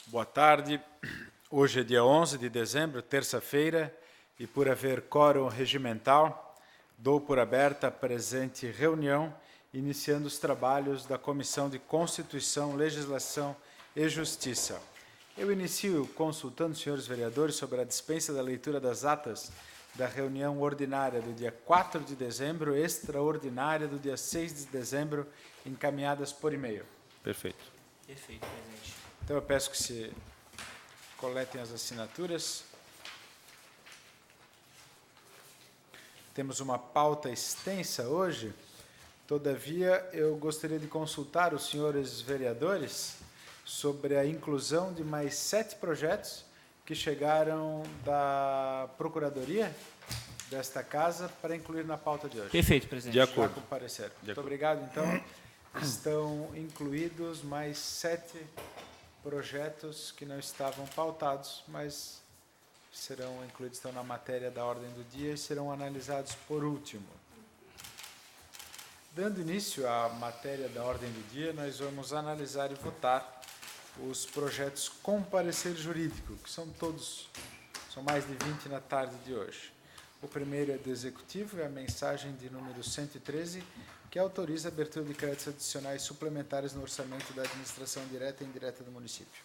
Boa tarde. Hoje é dia 11 de dezembro, terça-feira, e por haver quórum regimental, dou por aberta a presente reunião, iniciando os trabalhos da Comissão de Constituição, Legislação e Justiça. Eu inicio consultando os senhores vereadores sobre a dispensa da leitura das atas da reunião ordinária do dia 4 de dezembro, extraordinária do dia 6 de dezembro, encaminhadas por e-mail. Perfeito. Perfeito, presidente. Então, eu peço que se coletem as assinaturas. Temos uma pauta extensa hoje, todavia, eu gostaria de consultar os senhores vereadores sobre a inclusão de mais 7 projetos que chegaram da Procuradoria desta Casa para incluir na pauta de hoje. Perfeito, presidente. De acordo. Já com parecer. Muito obrigado. Então, estão incluídos mais 7 projetos que não estavam pautados, mas serão incluídos, estão na matéria da ordem do dia e serão analisados por último. Dando início à matéria da ordem do dia, nós vamos analisar e votar os projetos com parecer jurídico, que são todos, são mais de 20 na tarde de hoje. O primeiro é do Executivo, é a mensagem de número 113, que autoriza a abertura de créditos adicionais suplementares no orçamento da administração direta e indireta do município.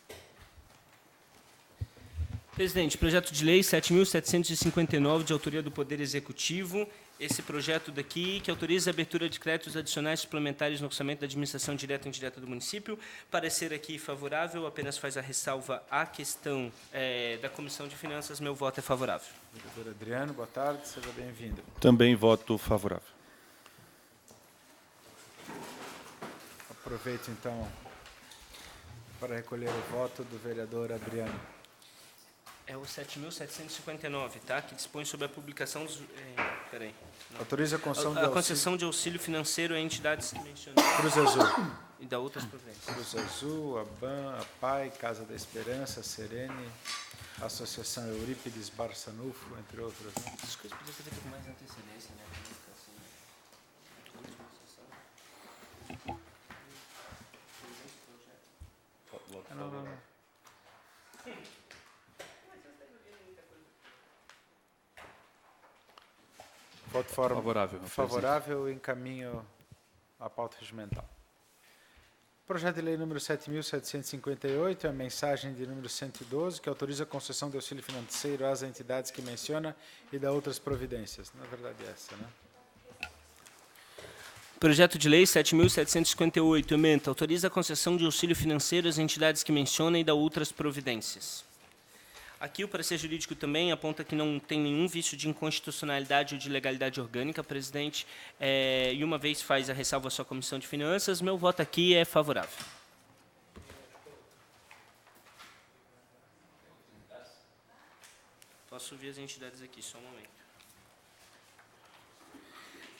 Presidente, projeto de lei 7.759, de autoria do Poder Executivo. Esse projeto daqui, que autoriza a abertura de créditos adicionais suplementares no orçamento da administração direta e indireta do município. Parecer aqui favorável, apenas faz a ressalva à questão da Comissão de Finanças. Meu voto é favorável. Vereador Adriano, boa tarde, seja bem-vindo. Também voto favorável. Aproveito, então, para recolher o voto do vereador Adriano. É o 7.759, tá? Que dispõe sobre a publicação dos... peraí. Não. Autoriza a concessão de A auxílio. concessão de auxílio financeiro a entidades que mencionadas Cruz Azul. e da outras providências. Cruz Azul, a BAN, a PAI, Casa da Esperança, a Serene, a Associação Eurípides Barçanufo, entre outras. Né? Essas coisas podiam ter feito com mais antecedência, né? Não. Voto Favorável. favorável, encaminho a pauta regimental. Projeto de lei número 7.758, a mensagem de número 112, que autoriza a concessão de auxílio financeiro às entidades que menciona e dá outras providências. Na verdade, é essa, né? Projeto de lei 7.758, ementa, autoriza a concessão de auxílio financeiro às entidades que menciona e dá outras providências. Aqui o parecer jurídico também aponta que não tem nenhum vício de inconstitucionalidade ou de legalidade orgânica, presidente, e uma vez faz a ressalva à sua Comissão de Finanças, meu voto aqui é favorável. Posso ver as entidades aqui, só um momento.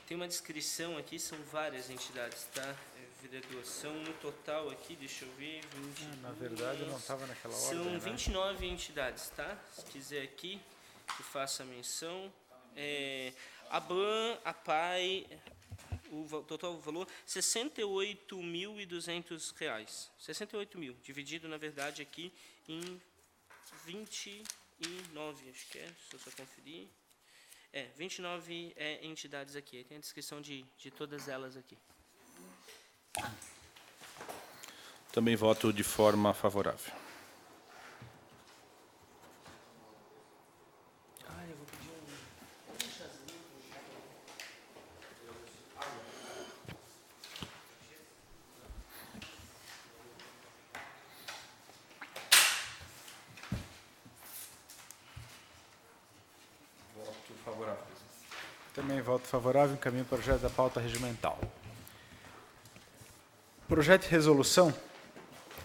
Tem uma descrição aqui, são várias entidades, tá? Vereador, são no total aqui, deixa eu ver, 20. Na verdade, eu não estava naquela ordem, São né? 29 entidades, tá? Se quiser aqui, que faça a menção. A BAN, a PAI, o total valor, R$ 68.200. 68 mil, dividido, na verdade, aqui em 29, acho que é, deixa eu só conferir. 29 entidades aqui. Tem a descrição de todas elas aqui. Também voto de forma favorável. Eu vou pedir um chazinho. Voto favorável. Também voto favorável, encaminho o projeto da pauta regimental. Projeto de resolução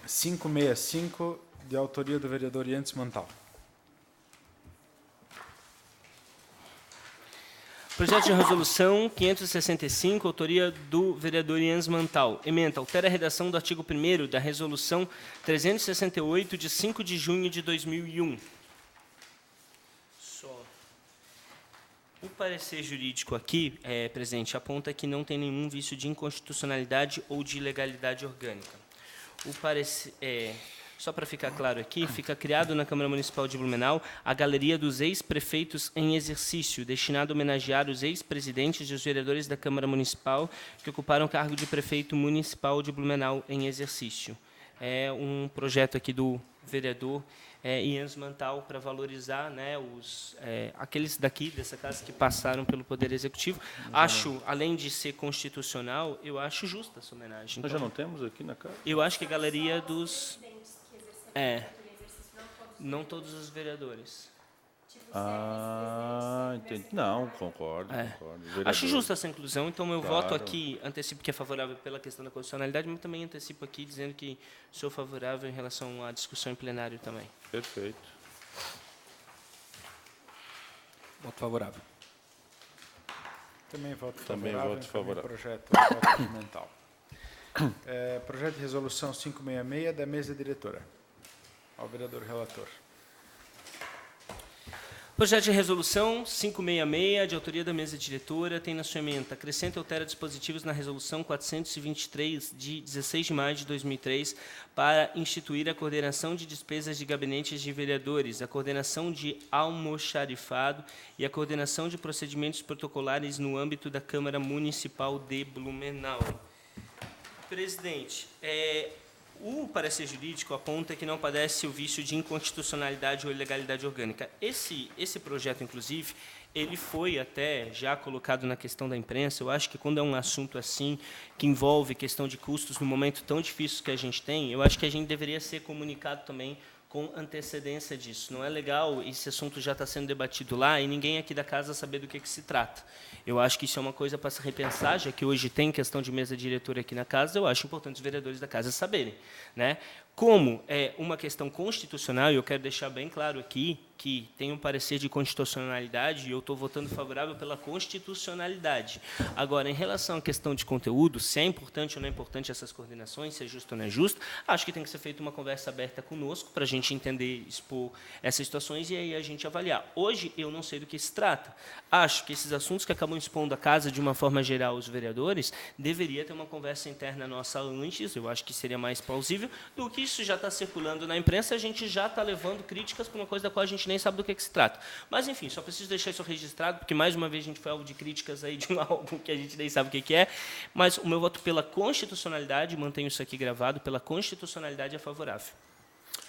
565, de autoria do vereador Yantes Montal. Projeto de resolução 565, autoria do vereador Jens Mantal. Ementa, altera a redação do artigo 1º da resolução 368, de 5 de junho de 2001. Só. O parecer jurídico aqui, presidente, aponta que não tem nenhum vício de inconstitucionalidade ou de ilegalidade orgânica. O parecer, Só para ficar claro aqui, fica criado na Câmara Municipal de Blumenau a Galeria dos Ex-Prefeitos em Exercício, destinado a homenagear os ex-presidentes e os vereadores da Câmara Municipal que ocuparam o cargo de prefeito municipal de Blumenau em exercício. É um projeto aqui do vereador Ian Mantal para valorizar, né, aqueles daqui, dessa casa, que passaram pelo Poder Executivo. Acho, além de ser constitucional, eu acho justa essa homenagem. Nós já não temos aqui na casa? Eu acho que a Galeria dos... não todos os vereadores. Entendi. Não, concordo. Acho justa essa inclusão, então meu voto Claro. aqui, antecipo que é favorável pela questão da constitucionalidade, mas também antecipo aqui dizendo que sou favorável em relação à discussão em plenário também. Perfeito. Voto favorável. Também voto Também favorável. voto favorável. Projeto voto regimental. Projeto de resolução 566 da mesa diretora. Ao vereador relator. Projeto de resolução 566, de autoria da mesa diretora, tem na sua ementa: acrescenta e altera dispositivos na resolução 423, de 16 de maio de 2003, para instituir a coordenação de despesas de gabinetes de vereadores, a coordenação de almoxarifado e a coordenação de procedimentos protocolares no âmbito da Câmara Municipal de Blumenau. Presidente, o parecer jurídico aponta que não padece o vício de inconstitucionalidade ou ilegalidade orgânica. Esse projeto, inclusive, ele foi até já colocado na questão da imprensa. Eu acho que quando é um assunto assim, que envolve questão de custos, no momento tão difícil que a gente tem, eu acho que a gente deveria ser comunicado também com antecedência disso. Não é legal esse assunto já está sendo debatido lá e ninguém aqui da casa saber do que se trata. Eu acho que isso é uma coisa para se repensar, já que hoje tem questão de mesa diretora aqui na casa, eu acho importante os vereadores da casa saberem, né? Como é uma questão constitucional, e eu quero deixar bem claro aqui que tem um parecer de constitucionalidade e eu estou votando favorável pela constitucionalidade. Agora, em relação à questão de conteúdo, se é importante ou não é importante essas coordenações, se é justo ou não é justo, acho que tem que ser feita uma conversa aberta conosco para a gente entender, expor essas situações e aí a gente avaliar. Hoje, eu não sei do que se trata. Acho que esses assuntos que acabam expondo a casa de uma forma geral os vereadores, deveria ter uma conversa interna nossa antes, eu acho que seria mais plausível, do que isso já está circulando na imprensa, a gente já está levando críticas para uma coisa da qual a gente nem sabe do que se trata. Mas, enfim, só preciso deixar isso registrado, porque, mais uma vez, a gente foi alvo de críticas aí de algo que a gente nem sabe o que é, mas o meu voto pela constitucionalidade, mantenho isso aqui gravado, pela constitucionalidade é favorável.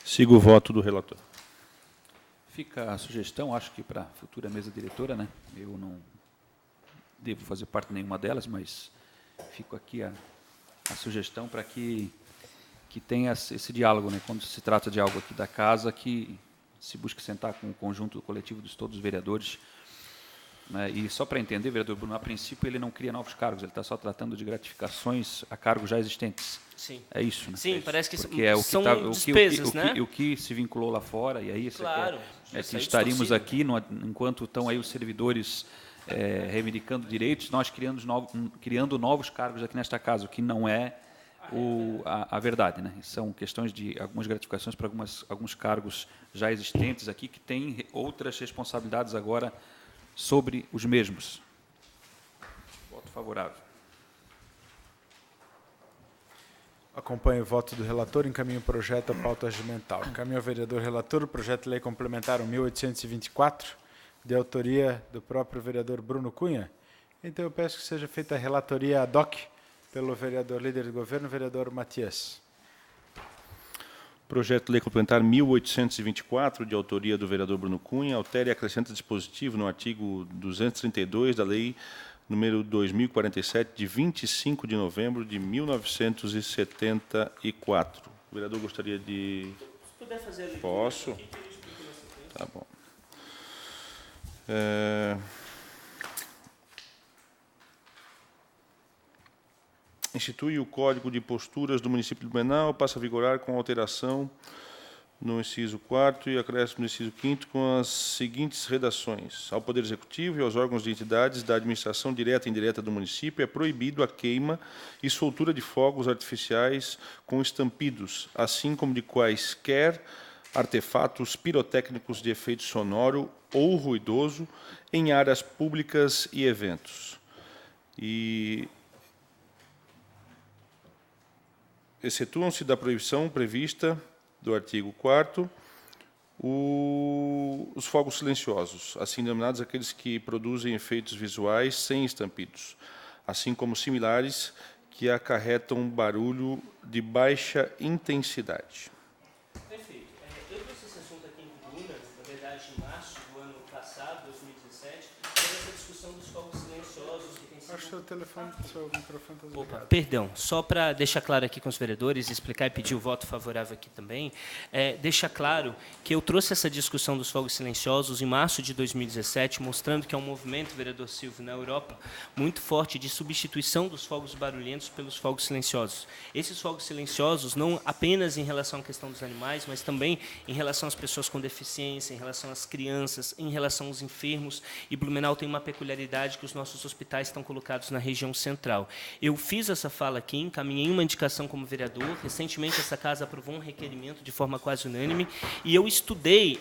Sigo o voto do relator. Fica a sugestão, acho que para a futura mesa diretora, né? Eu não devo fazer parte de nenhuma delas, mas fico aqui a sugestão para que tenha esse diálogo, né? Quando se trata de algo aqui da casa, que se busque sentar com o conjunto coletivo de todos os vereadores, né? E só para entender, vereador Bruno, a princípio ele não cria novos cargos, ele está só tratando de gratificações a cargos já existentes. Sim. É isso, né? Sim, é isso. parece que porque é o que são tá, despesas, né? O que se vinculou lá fora, e aí Claro, é isso que aí estaríamos distorcido. aqui, enquanto estão aí os servidores reivindicando direitos, nós criando novos cargos aqui nesta casa, o que não é a verdade, né? São questões de algumas gratificações para alguns cargos já existentes aqui que têm outras responsabilidades agora sobre os mesmos. Voto favorável. Acompanho o voto do relator, encaminho o projeto à pauta regimental. Encaminho ao vereador relator o projeto de lei complementar 1824, de autoria do próprio vereador Bruno Cunha. Então, eu peço que seja feita a relatoria ad hoc pelo vereador líder do governo, vereador Matias. Projeto de lei complementar 1824, de autoria do vereador Bruno Cunha, altera e acrescenta dispositivo no artigo 232 da lei número 2047, de 25 de novembro de 1974. O vereador gostaria de... Se puder fazer a leitura. Posso? Tá bom. Institui o Código de Posturas do município de Blumenau, passa a vigorar com alteração no inciso 4º e acréscimo no inciso 5º com as seguintes redações. Ao Poder Executivo e aos órgãos de entidades da administração direta e indireta do município é proibido a queima e soltura de fogos artificiais com estampidos, assim como de quaisquer artefatos pirotécnicos de efeito sonoro ou ruidoso em áreas públicas e eventos. E excetuam-se da proibição prevista do artigo 4º, os fogos silenciosos, assim denominados aqueles que produzem efeitos visuais sem estampidos, assim como similares que acarretam barulho de baixa intensidade. Perfeito. Eu trouxe esse assunto aqui em tribuna, na verdade, em março do ano passado, 2017, sobre essa discussão dos fogos silenciosos que tem sido... Acho que o seu microfone está Opa, desligado. perdão, só para deixar claro aqui com os vereadores, explicar e pedir o voto favorável aqui também, deixa claro que eu trouxe essa discussão dos fogos silenciosos em março de 2017, mostrando que é um movimento, vereador Silvio, na Europa, muito forte de substituição dos fogos barulhentos pelos fogos silenciosos. Esses fogos silenciosos, não apenas em relação à questão dos animais, mas também em relação às pessoas com deficiência, em relação às crianças, em relação aos enfermos, e Blumenau tem uma peculiaridade que os nossos hospitais estão colocados na região central. Eu fiz essa fala aqui, encaminhei uma indicação como vereador, recentemente essa casa aprovou um requerimento de forma quase unânime, e eu estudei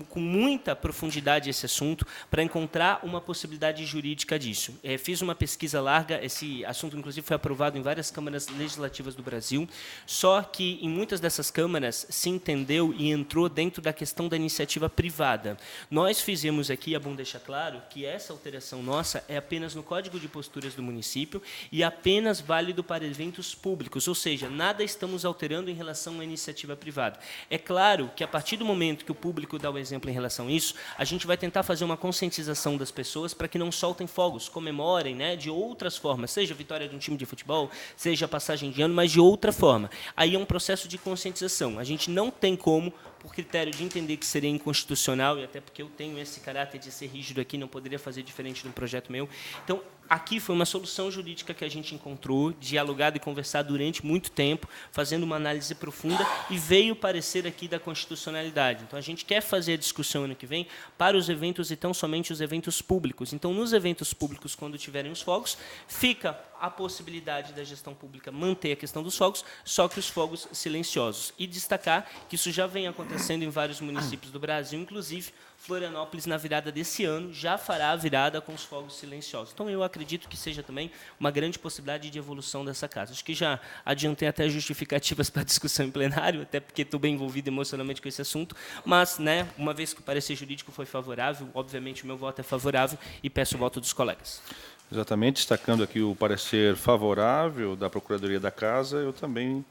com muita profundidade esse assunto para encontrar uma possibilidade jurídica disso. Fiz uma pesquisa larga, esse assunto inclusive foi aprovado em várias câmaras legislativas do Brasil, só que em muitas dessas câmaras se entendeu e entrou dentro da questão da iniciativa privada. Nós fizemos aqui, é bom deixar claro, que essa alteração nossa é apenas no Código de Posturas do município e apenas válido para eventos públicos, ou seja, nada estamos alterando em relação à iniciativa privada. É claro que, a partir do momento que o público dá o exemplo em relação a isso, a gente vai tentar fazer uma conscientização das pessoas para que não soltem fogos, comemorem, né, de outras formas, seja a vitória de um time de futebol, seja a passagem de ano, mas de outra forma. Aí é um processo de conscientização. A gente não tem como, por critério de entender que seria inconstitucional, e até porque eu tenho esse caráter de ser rígido aqui, não poderia fazer diferente de um projeto meu. Então, aqui foi uma solução jurídica que a gente encontrou, dialogado e conversado durante muito tempo, fazendo uma análise profunda, e veio o parecer aqui da constitucionalidade. Então, a gente quer fazer a discussão ano que vem para os eventos e tão somente os eventos públicos. Então, nos eventos públicos, quando tiverem os fogos, fica a possibilidade da gestão pública manter a questão dos fogos, só que os fogos silenciosos. E destacar que isso já vem acontecendo em vários municípios do Brasil, inclusive Florianópolis, na virada desse ano, já fará a virada com os fogos silenciosos. Então, eu acredito que seja também uma grande possibilidade de evolução dessa casa. Acho que já adiantei até justificativas para a discussão em plenário, até porque estou bem envolvido emocionalmente com esse assunto, mas, né, uma vez que o parecer jurídico foi favorável, obviamente o meu voto é favorável e peço o voto dos colegas. Exatamente, destacando aqui o parecer favorável da Procuradoria da Casa, eu também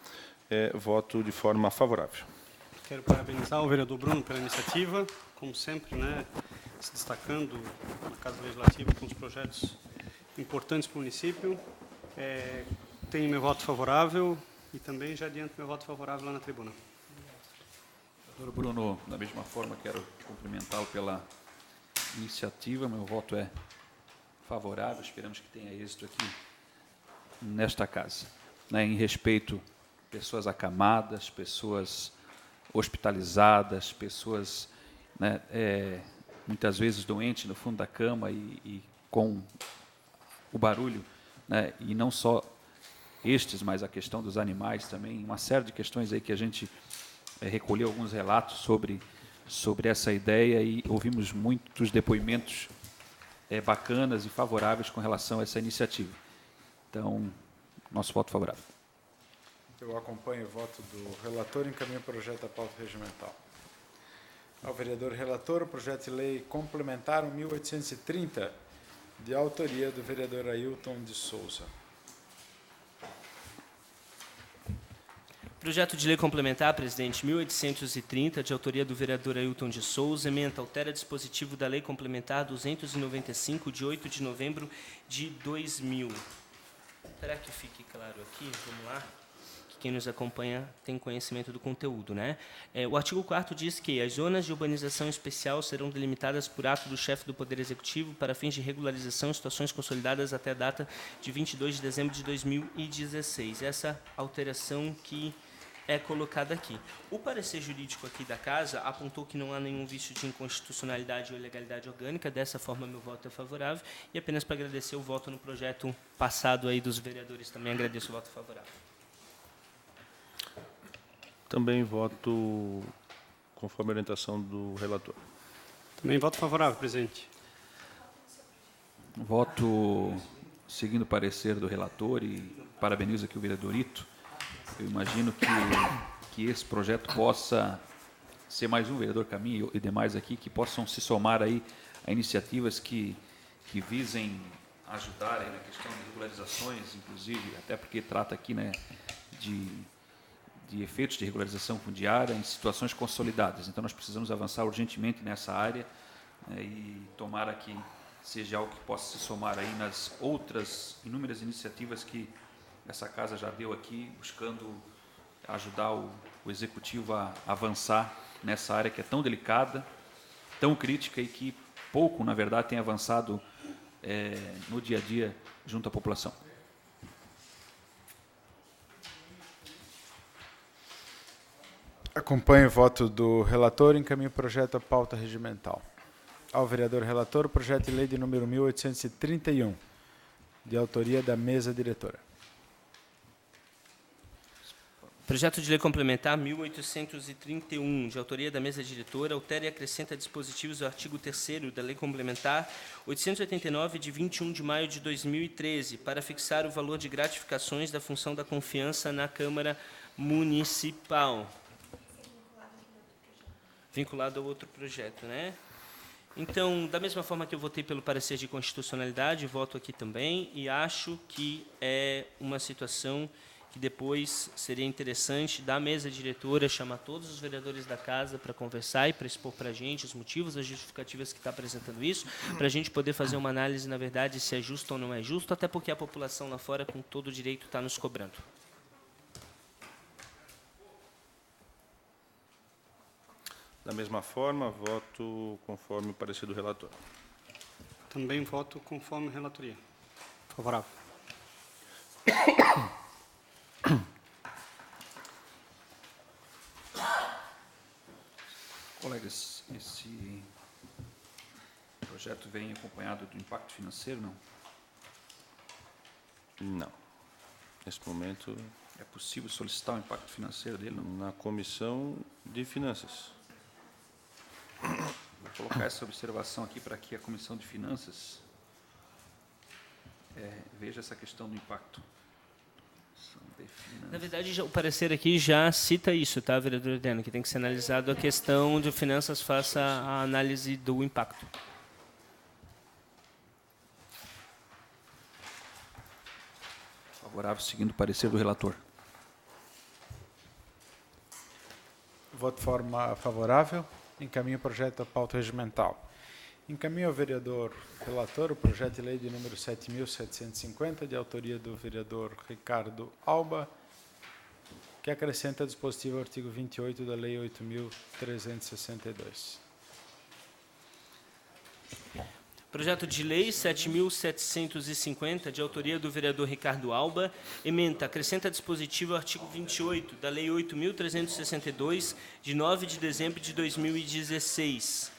voto de forma favorável. Quero parabenizar o vereador Bruno pela iniciativa, como sempre, né, se destacando na Casa Legislativa com os projetos importantes para o município. Tenho meu voto favorável e também já adianto meu voto favorável lá na tribuna. Doutor Bruno, da mesma forma, quero cumprimentá-lo pela iniciativa. Meu voto é favorável, esperamos que tenha êxito aqui nesta casa. Né, em respeito a pessoas acamadas, pessoas hospitalizadas, pessoas, né, muitas vezes doentes no fundo da cama e com o barulho, né, e não só estes, mas a questão dos animais também, uma série de questões aí que a gente recolheu alguns relatos sobre essa ideia e ouvimos muitos depoimentos bacanas e favoráveis com relação a essa iniciativa. Então, nosso voto favorável. Eu acompanho o voto do relator e encaminho o projeto à pauta regimental. Ao vereador relator, o projeto de lei complementar 1830, de autoria do vereador Ailton de Souza. Projeto de lei complementar, presidente, 1830, de autoria do vereador Ailton de Souza, ementa, altera dispositivo da lei complementar 295, de 8 de novembro de 2000. Para que fique claro aqui, vamos lá, que quem nos acompanha tem conhecimento do conteúdo, né? O artigo 4º diz que as zonas de urbanização especial serão delimitadas por ato do chefe do Poder Executivo para fins de regularização em situações consolidadas até a data de 22 de dezembro de 2016. Essa alteração que é colocada aqui. O parecer jurídico aqui da Casa apontou que não há nenhum vício de inconstitucionalidade ou ilegalidade orgânica, dessa forma meu voto é favorável, e apenas para agradecer o voto no projeto passado aí dos vereadores, também agradeço o voto favorável. Também voto conforme a orientação do relator. Também voto favorável, presidente. Voto seguindo o parecer do relator e parabenizo aqui o vereador Ito. Eu imagino que esse projeto possa ser mais um, vereador Caminha e demais aqui, que possam se somar aí a iniciativas que visem ajudar aí na questão de regularizações, inclusive, até porque trata aqui, né, de efeitos de regularização fundiária em situações consolidadas. Então, nós precisamos avançar urgentemente nessa área, né, e tomara que seja algo que possa se somar aí nas outras inúmeras iniciativas que essa casa já deu aqui, buscando ajudar o Executivo a avançar nessa área que é tão delicada, tão crítica e que pouco, na verdade, tem avançado no dia a dia junto à população. Acompanho o voto do relator e encaminho o projeto à pauta regimental. Ao vereador relator, o projeto de lei de número 1831, de autoria da mesa diretora. Projeto de lei complementar 1831, de autoria da mesa diretora, altera e acrescenta dispositivos do artigo 3º da lei complementar 889, de 21 de maio de 2013, para fixar o valor de gratificações da função da confiança na Câmara Municipal. Vinculado ao outro projeto, né? Então, da mesma forma que eu votei pelo parecer de constitucionalidade, voto aqui também, e acho que é uma situação que depois seria interessante da mesa diretora chamar todos os vereadores da casa para conversar e para expor para a gente os motivos, as justificativas que está apresentando isso, para a gente poder fazer uma análise, na verdade, se é justo ou não é justo, até porque a população lá fora, com todo o direito, está nos cobrando. Da mesma forma, voto conforme o parecer do relator. Também voto conforme relatoria. Favorável. Colegas, esse projeto vem acompanhado do impacto financeiro, não? Não. Nesse momento, É possível solicitar o impacto financeiro dele, não? na Comissão de Finanças. Vou colocar essa observação aqui para que a Comissão de Finanças veja essa questão do impacto. Na verdade, o parecer aqui já cita isso, tá, vereador Adriano, que tem que ser analisado a questão de finanças faça a análise do impacto. Favorável, seguindo o parecer do relator. Voto de forma favorável. Encaminho o projeto à pauta regimental. Encaminho ao vereador relator o projeto de lei de número 7.750, de autoria do vereador Ricardo Alba, que acrescenta dispositivo ao artigo 28 da Lei 8.362. Projeto de lei 7.750, de autoria do vereador Ricardo Alba, ementa, acrescenta dispositivo ao artigo 28 da Lei 8.362, de 9 de dezembro de 2016.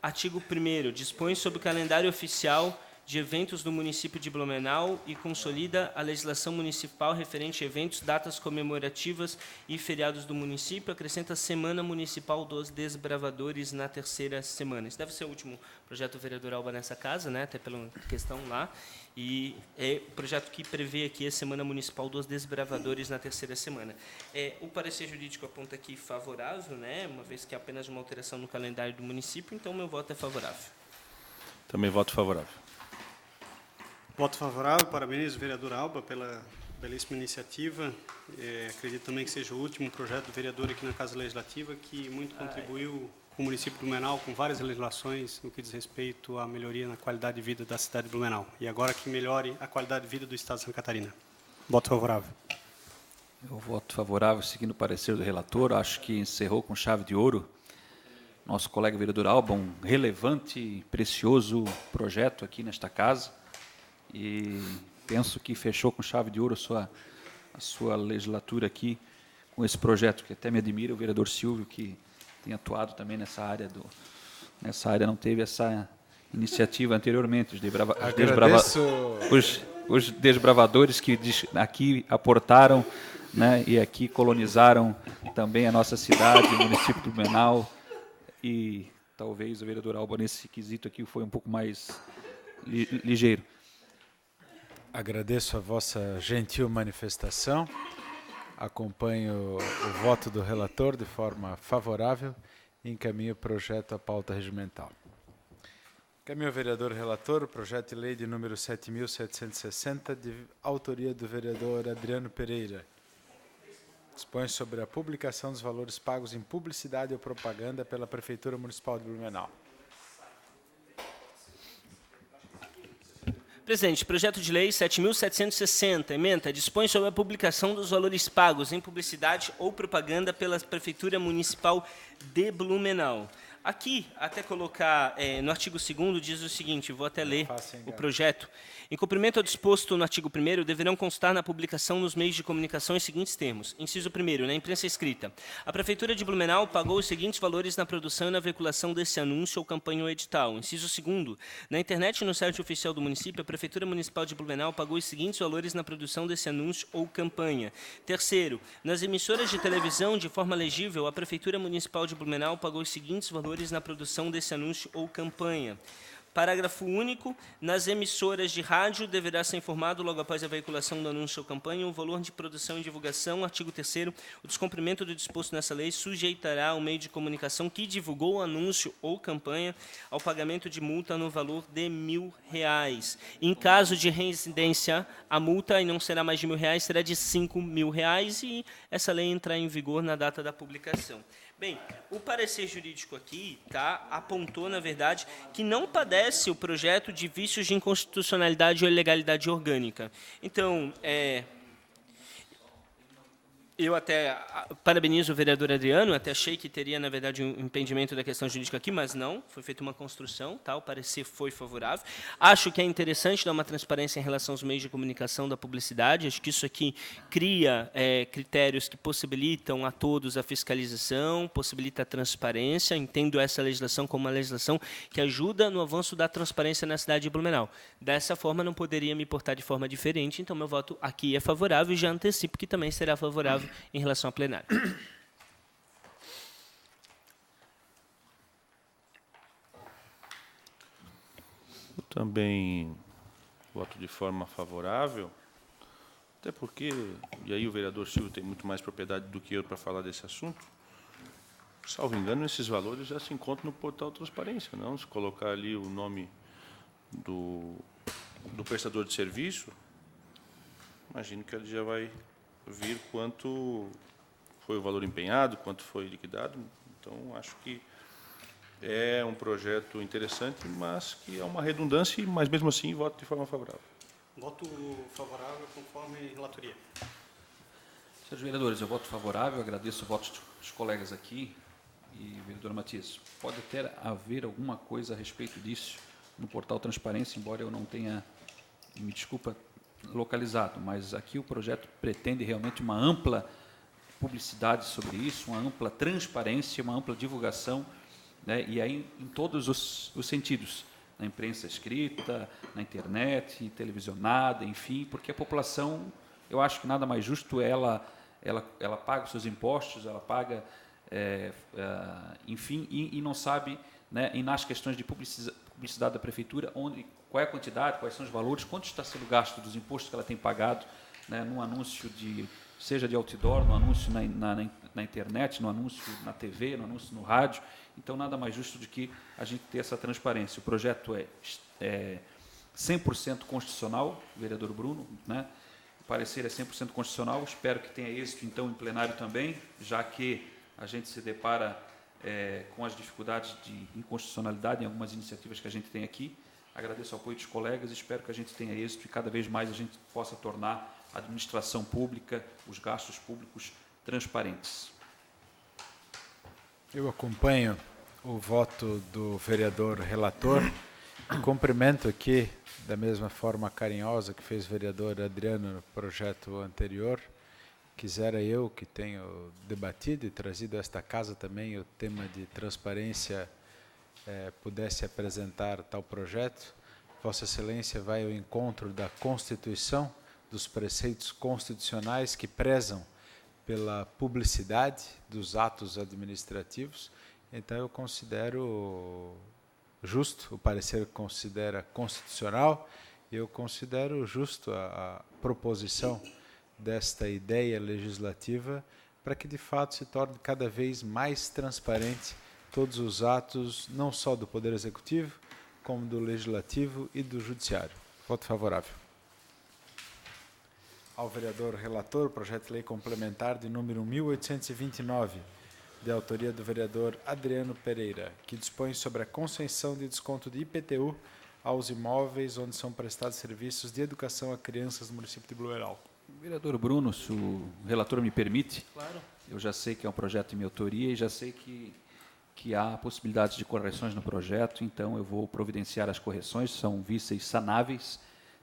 Artigo 1º, dispõe sobre o calendário oficial de eventos do município de Blumenau e consolida a legislação municipal referente a eventos, datas comemorativas e feriados do município, acrescenta a Semana Municipal dos Desbravadores na 3ª semana. Esse deve ser o último projeto do vereador Alba nessa casa, né, até pela questão lá, e é o projeto que prevê aqui a Semana Municipal dos Desbravadores na 3ª semana. O parecer jurídico aponta aqui favorável, né, uma vez que é apenas uma alteração no calendário do município, então meu voto é favorável. Também voto favorável. Voto favorável, parabenizo o vereador Alba pela belíssima iniciativa. Acredito também que seja o último projeto do vereador aqui na Casa Legislativa, que muito contribuiu com o município de Blumenau, com várias legislações no que diz respeito à melhoria na qualidade de vida da cidade de Blumenau. E agora que melhore a qualidade de vida do Estado de Santa Catarina. Voto favorável. Eu voto favorável, seguindo o parecer do relator. Acho que encerrou com chave de ouro nosso colega vereador Alba, um relevante e precioso projeto aqui nesta casa. E penso que fechou com chave de ouro a sua legislatura aqui com esse projeto, que até me admira o vereador Silvio, que tem atuado também nessa área. Nessa área não teve essa iniciativa anteriormente. Os desbravadores que aqui aportaram, né, e aqui colonizaram também a nossa cidade, o município do Blumenau, e talvez o vereador Alba nesse quesito aqui foi um pouco mais ligeiro. Agradeço a vossa gentil manifestação. Acompanho o voto do relator de forma favorável e encaminho o projeto à pauta regimental. Encaminho ao vereador relator o projeto de lei de número 7.760, de autoria do vereador Adriano Pereira. Dispõe sobre a publicação dos valores pagos em publicidade ou propaganda pela Prefeitura Municipal de Blumenau. Presidente, projeto de lei 7.760, ementa, dispõe sobre a publicação dos valores pagos em publicidade ou propaganda pela Prefeitura Municipal de Blumenau. Aqui, até colocar no artigo 2º, diz o seguinte, vou até ler o projeto. Em cumprimento ao disposto no artigo 1º, deverão constar na publicação nos meios de comunicação os seguintes termos. Inciso 1º, na imprensa escrita. A Prefeitura de Blumenau pagou os seguintes valores na produção e na veiculação desse anúncio ou campanha ou edital. Inciso 2º, na internet e no site oficial do município, a Prefeitura Municipal de Blumenau pagou os seguintes valores na produção desse anúncio ou campanha. Terceiro, nas emissoras de televisão, de forma legível, a Prefeitura Municipal de Blumenau pagou os seguintes valores na produção desse anúncio ou campanha. Parágrafo único. Nas emissoras de rádio, deverá ser informado, logo após a veiculação do anúncio ou campanha, o valor de produção e divulgação. Artigo 3º. O descumprimento do disposto nessa lei sujeitará o meio de comunicação que divulgou o anúncio ou campanha ao pagamento de multa no valor de R$1.000. Em caso de reincidência, a multa não será mais de R$1.000, será de R$5.000 e essa lei entrará em vigor na data da publicação. Bem, o parecer jurídico aqui apontou, na verdade, que não padece o projeto de vícios de inconstitucionalidade ou ilegalidade orgânica. Então, eu até parabenizo o vereador Adriano, até achei que teria, na verdade, um impedimento da questão jurídica aqui, mas não, foi feita uma construção, o parecer foi favorável. Acho que é interessante dar uma transparência em relação aos meios de comunicação da publicidade, acho que isso aqui cria critérios que possibilitam a todos a fiscalização, possibilita a transparência, entendo essa legislação como uma legislação que ajuda no avanço da transparência na cidade de Blumenau. Dessa forma, não poderia me portar de forma diferente, então meu voto aqui é favorável e já antecipo que também será favorável em relação ao plenário. Eu também voto de forma favorável, até porque, e aí o vereador Silvio tem muito mais propriedade do que eu para falar desse assunto, salvo engano, esses valores já se encontram no portal Transparência, não? Se colocar ali o nome do prestador de serviço, imagino que ele já vai vir quanto foi o valor empenhado, quanto foi liquidado. Então, acho que é um projeto interessante, mas que é uma redundância, mas mesmo assim voto de forma favorável. Voto favorável conforme relatoria. Senhores vereadores, eu voto favorável, agradeço o voto dos colegas aqui. E, vereador Matias, pode até haver alguma coisa a respeito disso no portal Transparência, embora eu não tenha, me desculpa, localizado, mas aqui o projeto pretende realmente uma ampla publicidade sobre isso, uma ampla transparência, uma ampla divulgação, né, e aí em todos os sentidos, na imprensa escrita, na internet, televisionada, enfim, porque a população, eu acho que nada mais justo ela paga os seus impostos, ela paga, enfim, e não sabe, né, e nas questões de publicidade da prefeitura, qual é a quantidade, quais são os valores, quanto está sendo gasto dos impostos que ela tem pagado, né, num anúncio seja de outdoor, no anúncio na internet, no anúncio na TV, no anúncio no rádio. Então, nada mais justo do que a gente ter essa transparência. O projeto é 100% constitucional, vereador Bruno, né? O parecer é 100% constitucional, espero que tenha êxito, então, em plenário também, já que a gente se depara com as dificuldades de inconstitucionalidade em algumas iniciativas que a gente tem aqui. Agradeço o apoio dos colegas e espero que a gente tenha êxito e cada vez mais a gente possa tornar a administração pública, os gastos públicos transparentes. Eu acompanho o voto do vereador relator. Cumprimento aqui, da mesma forma carinhosa que fez o vereador Adriano no projeto anterior. Quisera eu, que tenho debatido e trazido a esta casa também o tema de transparência, pudesse apresentar tal projeto. Vossa Excelência vai ao encontro da Constituição, dos preceitos constitucionais que prezam pela publicidade dos atos administrativos. Então, eu considero justo, o parecer considera constitucional, e eu considero justo a proposição desta ideia legislativa para que, de fato, se torne cada vez mais transparente todos os atos, não só do Poder Executivo, como do Legislativo e do Judiciário. Voto favorável. Ao vereador relator, o projeto de lei complementar de número 1829, de autoria do vereador Adriano Pereira, que dispõe sobre a concessão de desconto de IPTU aos imóveis onde são prestados serviços de educação a crianças no município de Blumenau. Vereador Bruno, se o relator me permite, Claro. eu já sei que é um projeto de minha autoria e já sei que há possibilidades de correções no projeto, então eu vou providenciar as correções, são víceis sanáveis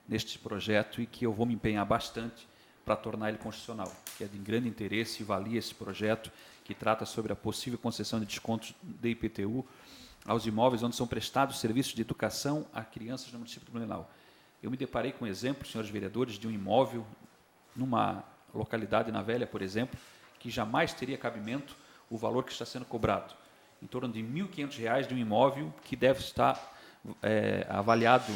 neste projeto e que eu vou me empenhar bastante para tornar ele constitucional, que é de grande interesse e valia esse projeto que trata sobre a possível concessão de descontos de IPTU aos imóveis onde são prestados serviços de educação a crianças no município de Blumenau. Eu me deparei com um exemplo, senhores vereadores, de um imóvel numa localidade na Velha, por exemplo, que jamais teria cabimento o valor que está sendo cobrado, em torno de R$ 1.500 de um imóvel que deve estar avaliado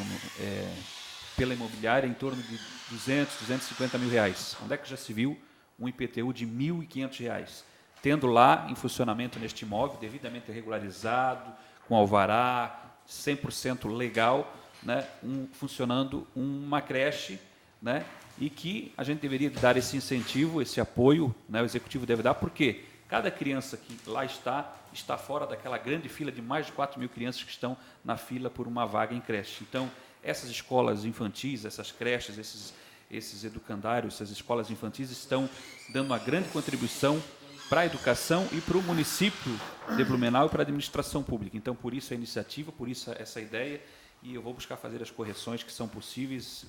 pela imobiliária em torno de 200, 250 mil reais. Onde é que já se viu um IPTU de R$ 1.500? Tendo lá em funcionamento neste imóvel, devidamente regularizado, com alvará, 100% legal, né, funcionando uma creche, né, e que a gente deveria dar esse incentivo, esse apoio, né, o Executivo deve dar, porque cada criança que lá está fora daquela grande fila de mais de 4 mil crianças que estão na fila por uma vaga em creche. Então, essas escolas infantis, essas creches, esses educandários, essas escolas infantis estão dando uma grande contribuição para a educação e para o município de Blumenau e para a administração pública. Então, por isso a iniciativa, por isso essa ideia, e eu vou buscar fazer as correções que são possíveis,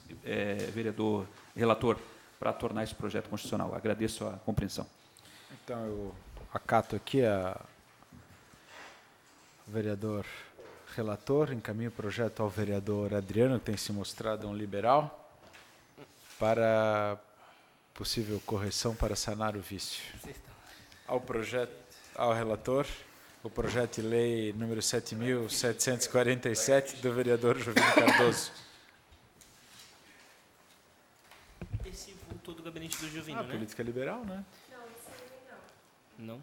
vereador relator, para tornar esse projeto constitucional. Agradeço a compreensão. Então, eu acato aqui o vereador relator, encaminho o projeto ao vereador Adriano, que tem se mostrado um liberal, para possível correção para sanar o vício. Ao relator, o projeto de lei número 7.747, do vereador Jovino Cardoso. Esse voltou do gabinete do Jovino, né? Política liberal, né? Não.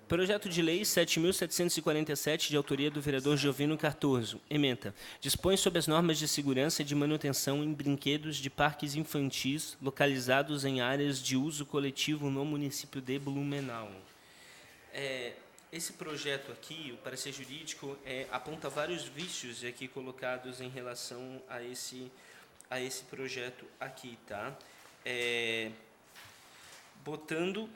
Projeto de lei 7.747, de autoria do vereador Jovino Cardoso. Ementa. Dispõe sobre as normas de segurança e de manutenção em brinquedos de parques infantis localizados em áreas de uso coletivo no município de Blumenau. Esse projeto aqui, o parecer jurídico, aponta vários vícios aqui colocados em relação a esse projeto aqui, tá?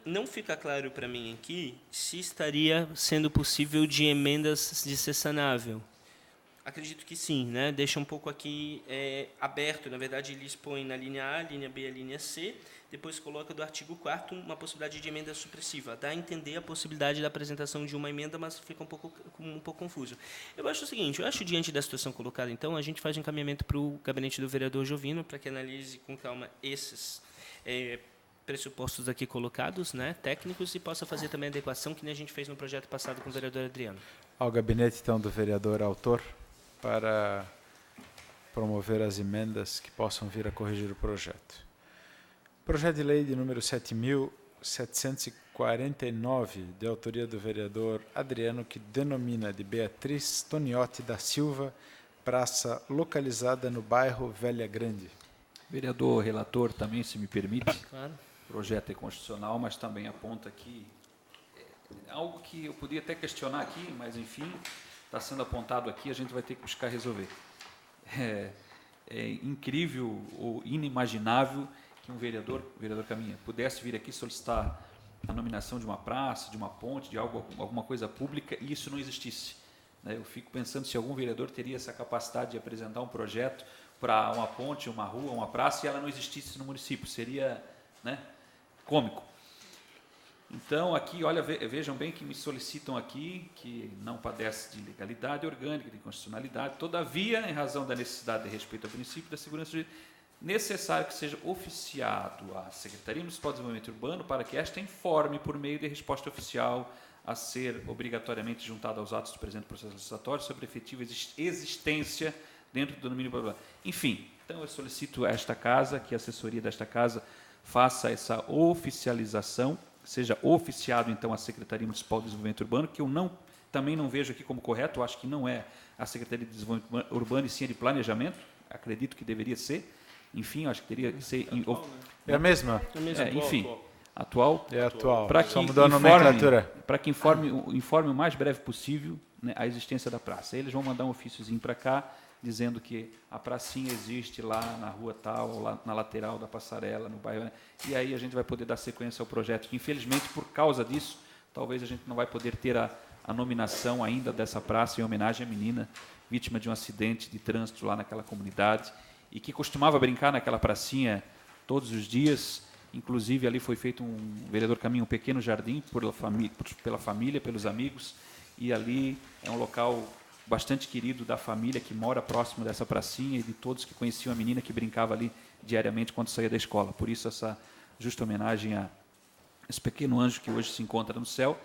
Não fica claro para mim aqui se estaria sendo possível de emendas de ser sanável. Acredito que sim, né? Deixa um pouco aqui aberto. Na verdade, ele expõe na linha A, linha B e a linha C, depois coloca do artigo 4º uma possibilidade de emenda supressiva. Dá a entender a possibilidade da apresentação de uma emenda, mas fica um pouco confuso. Eu acho o seguinte, diante da situação colocada, então, a gente faz um encaminhamento para o gabinete do vereador Jovino, para que analise com calma esses pressupostos aqui colocados, né, técnicos, e possa fazer também a adequação que nem a gente fez no projeto passado com o vereador Adriano. Ao gabinete, então, do vereador autor, para promover as emendas que possam vir a corrigir o projeto. Projeto de lei de número 7.749, de autoria do vereador Adriano, que denomina de Beatriz Toniotti da Silva, praça localizada no bairro Velha Grande. Vereador relator, também, se me permite. Claro. O projeto é constitucional, mas também aponta aqui algo que eu podia até questionar aqui, mas, enfim, está sendo apontado aqui, a gente vai ter que buscar resolver. É incrível ou inimaginável que um vereador Caminha, pudesse vir aqui solicitar a nominação de uma praça, de uma ponte, de alguma coisa pública, e isso não existisse. Eu fico pensando se algum vereador teria essa capacidade de apresentar um projeto para uma ponte, uma rua, uma praça, e ela não existisse no município. Seria, né, cômico. Então, aqui, olha, vejam bem que me solicitam aqui, que não padece de legalidade orgânica, de constitucionalidade, todavia, em razão da necessidade de respeito ao princípio da segurança jurídica, necessário que seja oficiado à Secretaria Municipal de Desenvolvimento Urbano para que esta informe, por meio de resposta oficial, a ser obrigatoriamente juntada aos atos do presente processo licitatório sobre efetiva existência dentro do domínio. Enfim, então eu solicito a esta casa, que a assessoria desta casa faça essa oficialização, seja oficiado, então, a Secretaria Municipal de Desenvolvimento Urbano, que eu também não vejo aqui como correto, eu acho que não é a Secretaria de Desenvolvimento Urbano, e sim a de Planejamento, acredito que deveria ser, enfim, eu acho que teria que ser... É a mesma? Enfim, atual. É atual. Para que Só mudou a nomenclatura. Para que informe o mais breve possível, né, a existência da praça. Aí eles vão mandar um ofíciozinho para cá, dizendo que a pracinha existe lá na rua tal, ou lá na lateral da passarela, no bairro. E aí a gente vai poder dar sequência ao projeto, que infelizmente, por causa disso, talvez a gente não vai poder ter a nominação ainda dessa praça em homenagem à menina vítima de um acidente de trânsito lá naquela comunidade e que costumava brincar naquela pracinha todos os dias. Inclusive, ali foi feito vereador Caminho, um pequeno jardim pela família, pelos amigos, e ali é um local bastante querido da família que mora próximo dessa pracinha e de todos que conheciam a menina que brincava ali diariamente quando saía da escola. Por isso, essa justa homenagem a esse pequeno anjo que hoje se encontra no céu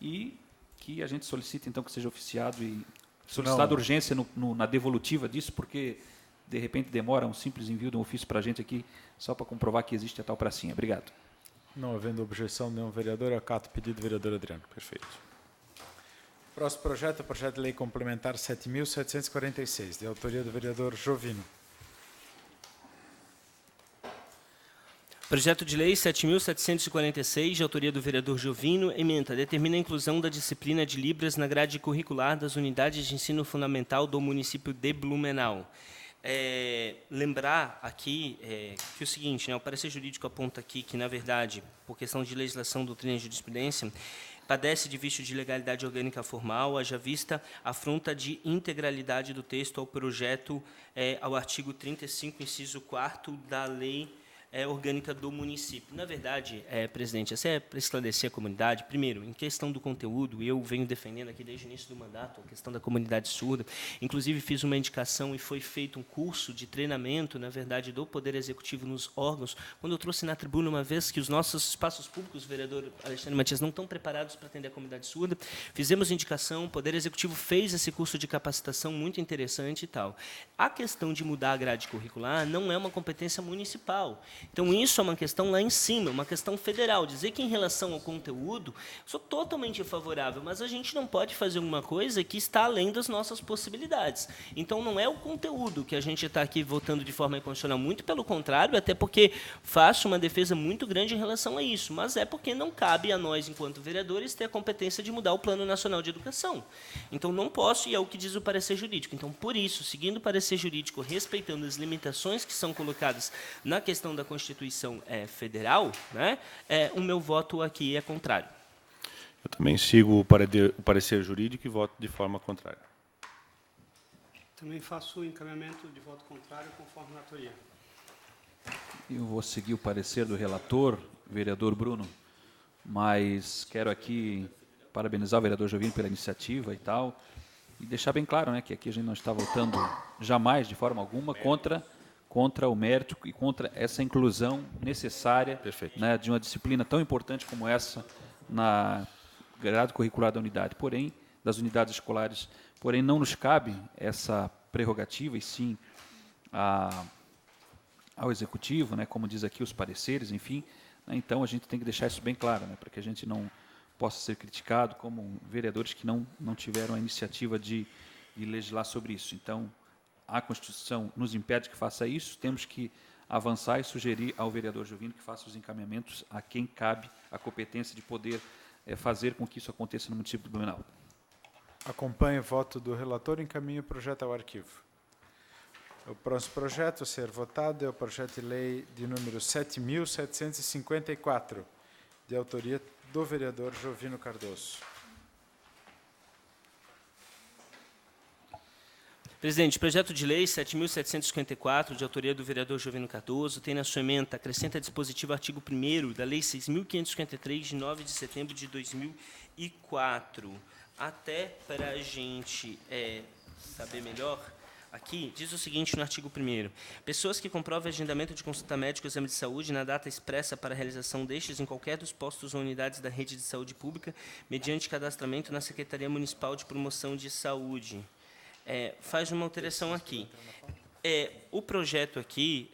e que a gente solicita, então, que seja oficiado e solicitada urgência na devolutiva disso, porque, de repente, demora um simples envio de um ofício para a gente aqui, só para comprovar que existe a tal pracinha. Obrigado. Não havendo objeção de nenhum vereador, acato o pedido do vereador Adriano. Perfeito. Próximo projeto é o projeto de lei complementar 7.746, de autoria do vereador Jovino. Projeto de lei 7.746, de autoria do vereador Jovino, ementa, determina a inclusão da disciplina de Libras na grade curricular das unidades de ensino fundamental do município de Blumenau. Lembrar aqui que o seguinte, né, o parecer jurídico aponta aqui que, na verdade, por questão de legislação, doutrina e jurisprudência, padece de vício de legalidade orgânica formal, haja vista afronta de integralidade do texto ao projeto, ao artigo 35, inciso 4º da lei orgânica do município. Na verdade, presidente, essa é para esclarecer a comunidade. Primeiro, em questão do conteúdo, eu venho defendendo aqui desde o início do mandato a questão da comunidade surda. Inclusive, fiz uma indicação e foi feito um curso de treinamento, na verdade, do Poder Executivo nos órgãos, quando eu trouxe na tribuna uma vez que os nossos espaços públicos, o vereador Alexandre Matias, não estão preparados para atender a comunidade surda. Fizemos indicação, o Poder Executivo fez esse curso de capacitação muito interessante e tal. A questão de mudar a grade curricular não é uma competência municipal. Então, isso é uma questão lá em cima, uma questão federal. Dizer que, em relação ao conteúdo, sou totalmente favorável, mas a gente não pode fazer uma coisa que está além das nossas possibilidades. Então, não é o conteúdo que a gente está aqui votando de forma inconstitucional, muito pelo contrário, até porque faço uma defesa muito grande em relação a isso, mas é porque não cabe a nós, enquanto vereadores, ter a competência de mudar o Plano Nacional de Educação. Então, não posso, e é o que diz o parecer jurídico. Então, por isso, seguindo o parecer jurídico, respeitando as limitações que são colocadas na questão da Constituição Federal, né, o meu voto aqui é contrário. Eu também sigo o parecer jurídico e voto de forma contrária. Também faço o encaminhamento de voto contrário conforme a relatoria. Eu vou seguir o parecer do relator, vereador Bruno, mas quero aqui parabenizar o vereador Jovino pela iniciativa e tal, e deixar bem claro, né, que aqui a gente não está votando jamais, de forma alguma, contra o mérito e contra essa inclusão necessária, né, de uma disciplina tão importante como essa na grade curricular da unidade, porém, das unidades escolares. Porém, não nos cabe essa prerrogativa, e sim ao Executivo, né, como diz aqui os pareceres, enfim. Né, então, a gente tem que deixar isso bem claro, né, para que a gente não possa ser criticado como vereadores que não tiveram a iniciativa de legislar sobre isso. Então, a Constituição nos impede que faça isso, temos que avançar e sugerir ao vereador Jovino que faça os encaminhamentos a quem cabe a competência de poder fazer com que isso aconteça no município de Blumenau. Acompanho o voto do relator e encaminho o projeto ao arquivo. O próximo projeto a ser votado é o projeto de lei de número 7.754, de autoria do vereador Jovino Cardoso. Presidente, projeto de lei 7.754, de autoria do vereador Jovino Cardoso, tem na sua ementa, acrescenta dispositivo artigo 1º da Lei 6.553, de 9 de setembro de 2004. Até para a gente saber melhor, aqui diz o seguinte no artigo 1º. Pessoas que comprovem agendamento de consulta médica ou exame de saúde na data expressa para a realização destes em qualquer dos postos ou unidades da rede de saúde pública, mediante cadastramento na Secretaria Municipal de Promoção de Saúde. Faz uma alteração aqui. O projeto aqui,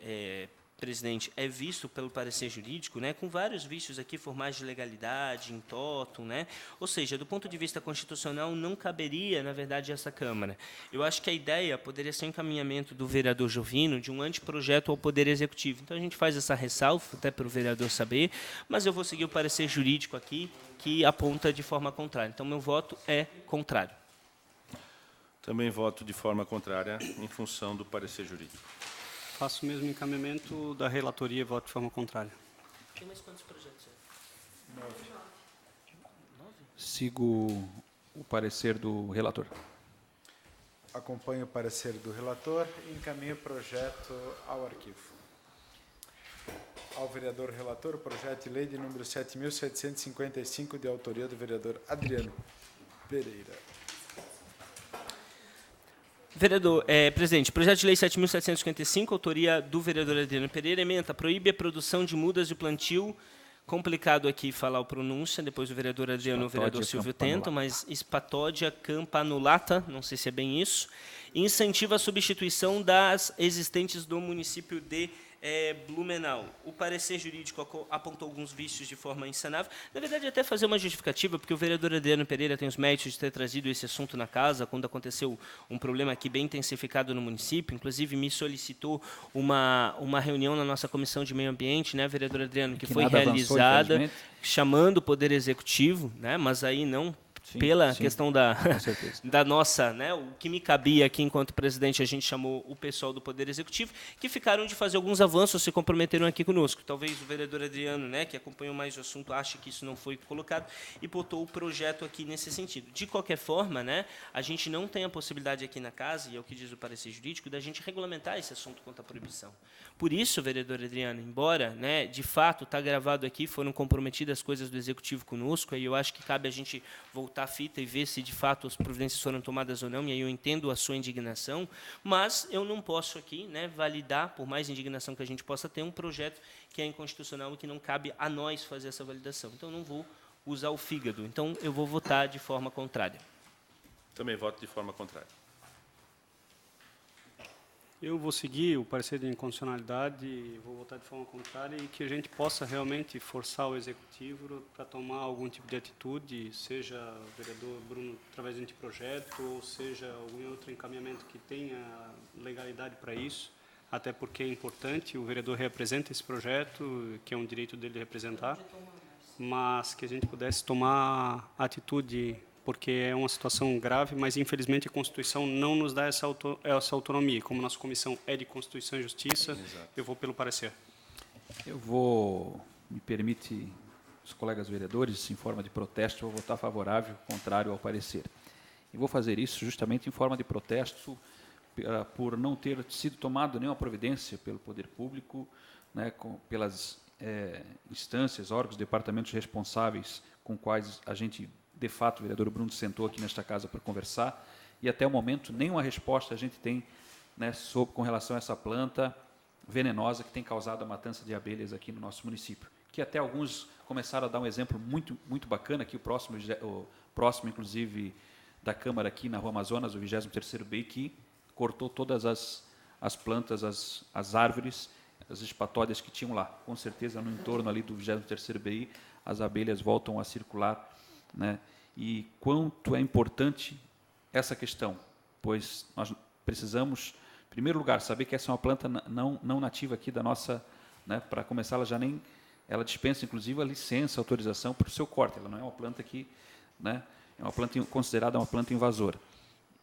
presidente, é visto pelo parecer jurídico, né, com vários vícios aqui formais de legalidade, in toto, né? Ou seja, do ponto de vista constitucional, não caberia, na verdade, essa Câmara. Eu acho que a ideia poderia ser um encaminhamento do vereador Jovino de um anteprojeto ao Poder Executivo. Então, a gente faz essa ressalva, até para o vereador saber, mas eu vou seguir o parecer jurídico aqui, que aponta de forma contrária. Então, meu voto é contrário. Também voto de forma contrária, em função do parecer jurídico. Faço o mesmo encaminhamento da relatoria, voto de forma contrária. Tem mais quantos projetos? 9. Sigo o parecer do relator. Acompanho o parecer do relator e encaminho o projeto ao arquivo. Ao vereador relator, o projeto de lei de número 7.755, de autoria do vereador Adriano Pereira. Vereador, presidente, projeto de lei 7.755, autoria do vereador Adriano Pereira, ementa, proíbe a produção de mudas de plantio, complicado aqui falar o pronúncia, depois o vereador Adriano e o vereador Silvio tentam, mas Spatódia campanulata, não sei se é bem isso, incentiva a substituição das existentes do município de Blumenau. O parecer jurídico apontou alguns vícios de forma insanável. Na verdade, até fazer uma justificativa, porque o vereador Adriano Pereira tem os méritos de ter trazido esse assunto na casa, quando aconteceu um problema aqui bem intensificado no município, inclusive me solicitou uma reunião na nossa Comissão de Meio Ambiente, né, vereador Adriano, que foi realizada, chamando o Poder Executivo, né, mas aí não... Sim, pela sim, questão da nossa, né, o que me cabia aqui enquanto presidente, a gente chamou o pessoal do Poder Executivo, que ficaram de fazer alguns avanços, se comprometeram aqui conosco. Talvez o vereador Adriano, né, que acompanhou mais o assunto, ache que isso não foi colocado e botou o projeto aqui nesse sentido. De qualquer forma, né, a gente não tem a possibilidade aqui na casa, e é o que diz o parecer jurídico, da gente regulamentar esse assunto quanto à proibição. Por isso, vereador Adriano, embora, né, de fato, está gravado aqui, foram comprometidas as coisas do Executivo conosco, aí eu acho que cabe a gente voltar a fita e ver se de fato as providências foram tomadas ou não, e aí eu entendo a sua indignação, mas eu não posso aqui, né, validar, por mais indignação que a gente possa ter, um projeto que é inconstitucional e que não cabe a nós fazer essa validação. Então, eu não vou usar o fígado. Então, eu vou votar de forma contrária. Também voto de forma contrária. Eu vou seguir o parecer de inconstitucionalidade, vou votar de forma contrária e que a gente possa realmente forçar o Executivo para tomar algum tipo de atitude, seja o vereador Bruno através de anteprojeto, ou seja algum outro encaminhamento que tenha legalidade para isso, até porque é importante, o vereador representa esse projeto, que é um direito dele representar, mas que a gente pudesse tomar atitude, porque é uma situação grave, mas infelizmente a Constituição não nos dá essa autonomia. Como nossa comissão é de Constituição e Justiça, eu vou pelo parecer. Eu vou, me permite, os colegas vereadores, em forma de protesto, eu vou votar favorável, contrário ao parecer. E vou fazer isso justamente em forma de protesto por não ter sido tomado nenhuma providência pelo poder público, né, pelas instâncias, órgãos, departamentos responsáveis com quais a gente, de fato, o vereador Bruno sentou aqui nesta casa para conversar, e até o momento nenhuma resposta a gente tem, né, com relação a essa planta venenosa que tem causado a matança de abelhas aqui no nosso município. Que até alguns começaram a dar um exemplo muito, muito bacana, aqui o próximo, inclusive, da Câmara aqui na Rua Amazonas, o 23º BI, que cortou todas as plantas, as árvores, as espatódias que tinham lá. Com certeza, no entorno ali do 23º BI, as abelhas voltam a circular, né? E quanto é importante essa questão, pois nós precisamos, em primeiro lugar, saber que essa é uma planta não nativa aqui da nossa, né, para começar, ela dispensa, inclusive, a licença, a autorização para o seu corte. Ela não é uma planta que, né, é uma planta considerada uma planta invasora.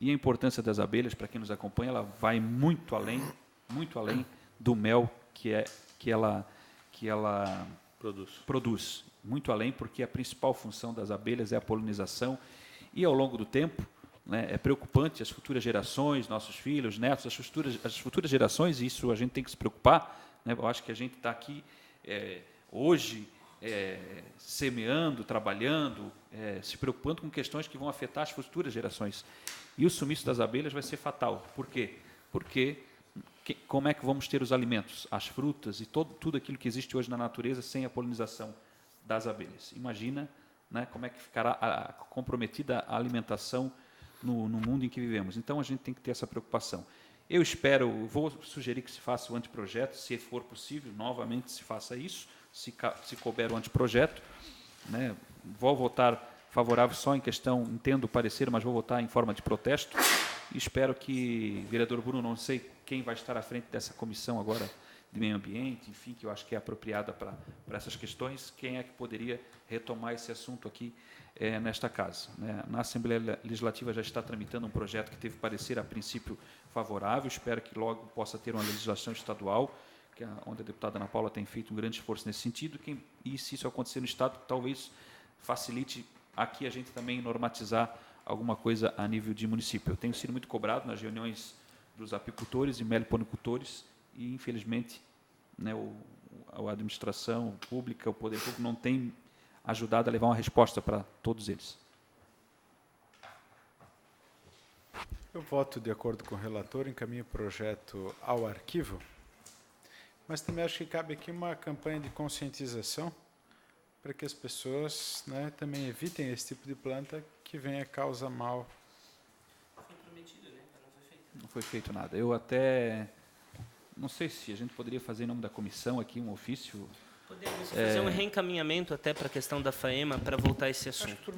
E a importância das abelhas, para quem nos acompanha, ela vai muito além do mel que ela produz. Muito além, porque a principal função das abelhas é a polinização. E, ao longo do tempo, né, é preocupante as futuras gerações, nossos filhos, netos, as futuras gerações, e isso a gente tem que se preocupar. Né? Eu acho que a gente está aqui hoje semeando, trabalhando, se preocupando com questões que vão afetar as futuras gerações. E o sumiço das abelhas vai ser fatal. Por quê? Porque como é que vamos ter os alimentos, as frutas e tudo aquilo que existe hoje na natureza sem a polinização das abelhas? Imagina, né, como é que ficará comprometida a alimentação no mundo em que vivemos. Então, a gente tem que ter essa preocupação. Eu espero, vou sugerir que se faça o anteprojeto, se for possível, novamente se faça isso, se couber o anteprojeto. Né? Vou votar favorável só em questão, entendo o parecer, mas vou votar em forma de protesto. E espero que, vereador Bruno, não sei quem vai estar à frente dessa comissão agora de meio ambiente, enfim, que eu acho que é apropriada para essas questões, quem é que poderia retomar esse assunto aqui nesta casa. Né? Na Assembleia Legislativa já está tramitando um projeto que teve parecer, a princípio, favorável, espero que logo possa ter uma legislação estadual, onde a deputada Ana Paula tem feito um grande esforço nesse sentido, e se isso acontecer no Estado, talvez facilite aqui a gente também normatizar alguma coisa a nível de município. Eu tenho sido muito cobrado nas reuniões dos apicultores e meliponicultores, e, infelizmente, né, a administração pública, o poder público, não tem ajudado a levar uma resposta para todos eles. Eu voto de acordo com o relator, encaminho o projeto ao arquivo, mas também acho que cabe aqui uma campanha de conscientização para que as pessoas, né, também evitem esse tipo de planta que venha causar mal. Foi prometido, né? Não foi feito. Não foi feito nada. Eu até... Não sei se a gente poderia fazer em nome da comissão aqui um ofício. Podemos fazer um reencaminhamento até para a questão da FAEMA para voltar a esse assunto.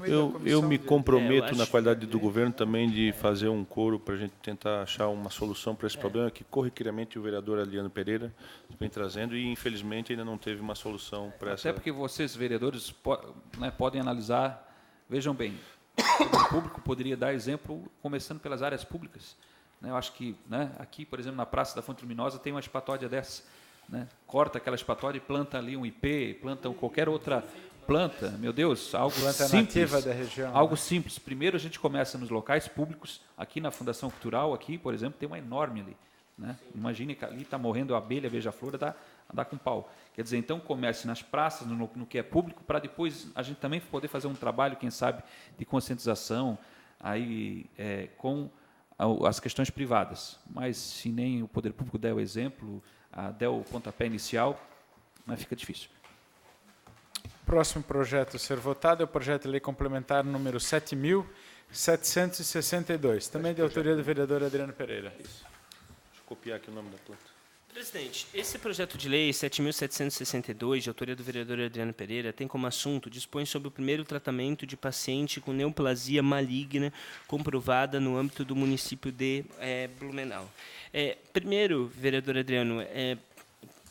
Eu me comprometo, eu na acho- qualidade do governo, também de fazer um coro para a gente tentar achar uma solução para esse problema que corriqueiramente o vereador Adriano Pereira vem trazendo e, infelizmente, ainda não teve uma solução para essa... Até porque vocês, vereadores, podem analisar. Vejam bem, o público poderia dar exemplo, começando pelas áreas públicas. Né? Eu acho que, né, aqui, por exemplo, na Praça da Fonte Luminosa, tem uma espatódia dessa. Né? Corta aquela espatódia e planta ali um ipê, planta qualquer outra planta. Meu Deus, algo Planta simples. nativa da região. Algo simples. Primeiro a gente começa nos locais públicos. Aqui na Fundação Cultural, aqui, por exemplo, tem uma enorme ali. Né? Imagine que ali está morrendo a abelha, beija-flor, dá com pau. Quer dizer, então comece nas praças, no que é público, para depois a gente também poder fazer um trabalho, quem sabe, de conscientização aí, com as questões privadas. Mas se nem o poder público der o exemplo, der o pontapé inicial, fica difícil. Próximo projeto a ser votado é o projeto de lei complementar número 7.762, também de autoria do vereador Adriano Pereira. Deixa eu copiar aqui o nome da planta. Presidente, esse projeto de lei 7.762, de autoria do vereador Adriano Pereira, tem como assunto, dispõe sobre o primeiro tratamento de paciente com neoplasia maligna comprovada no âmbito do município de Blumenau. Primeiro, vereador Adriano,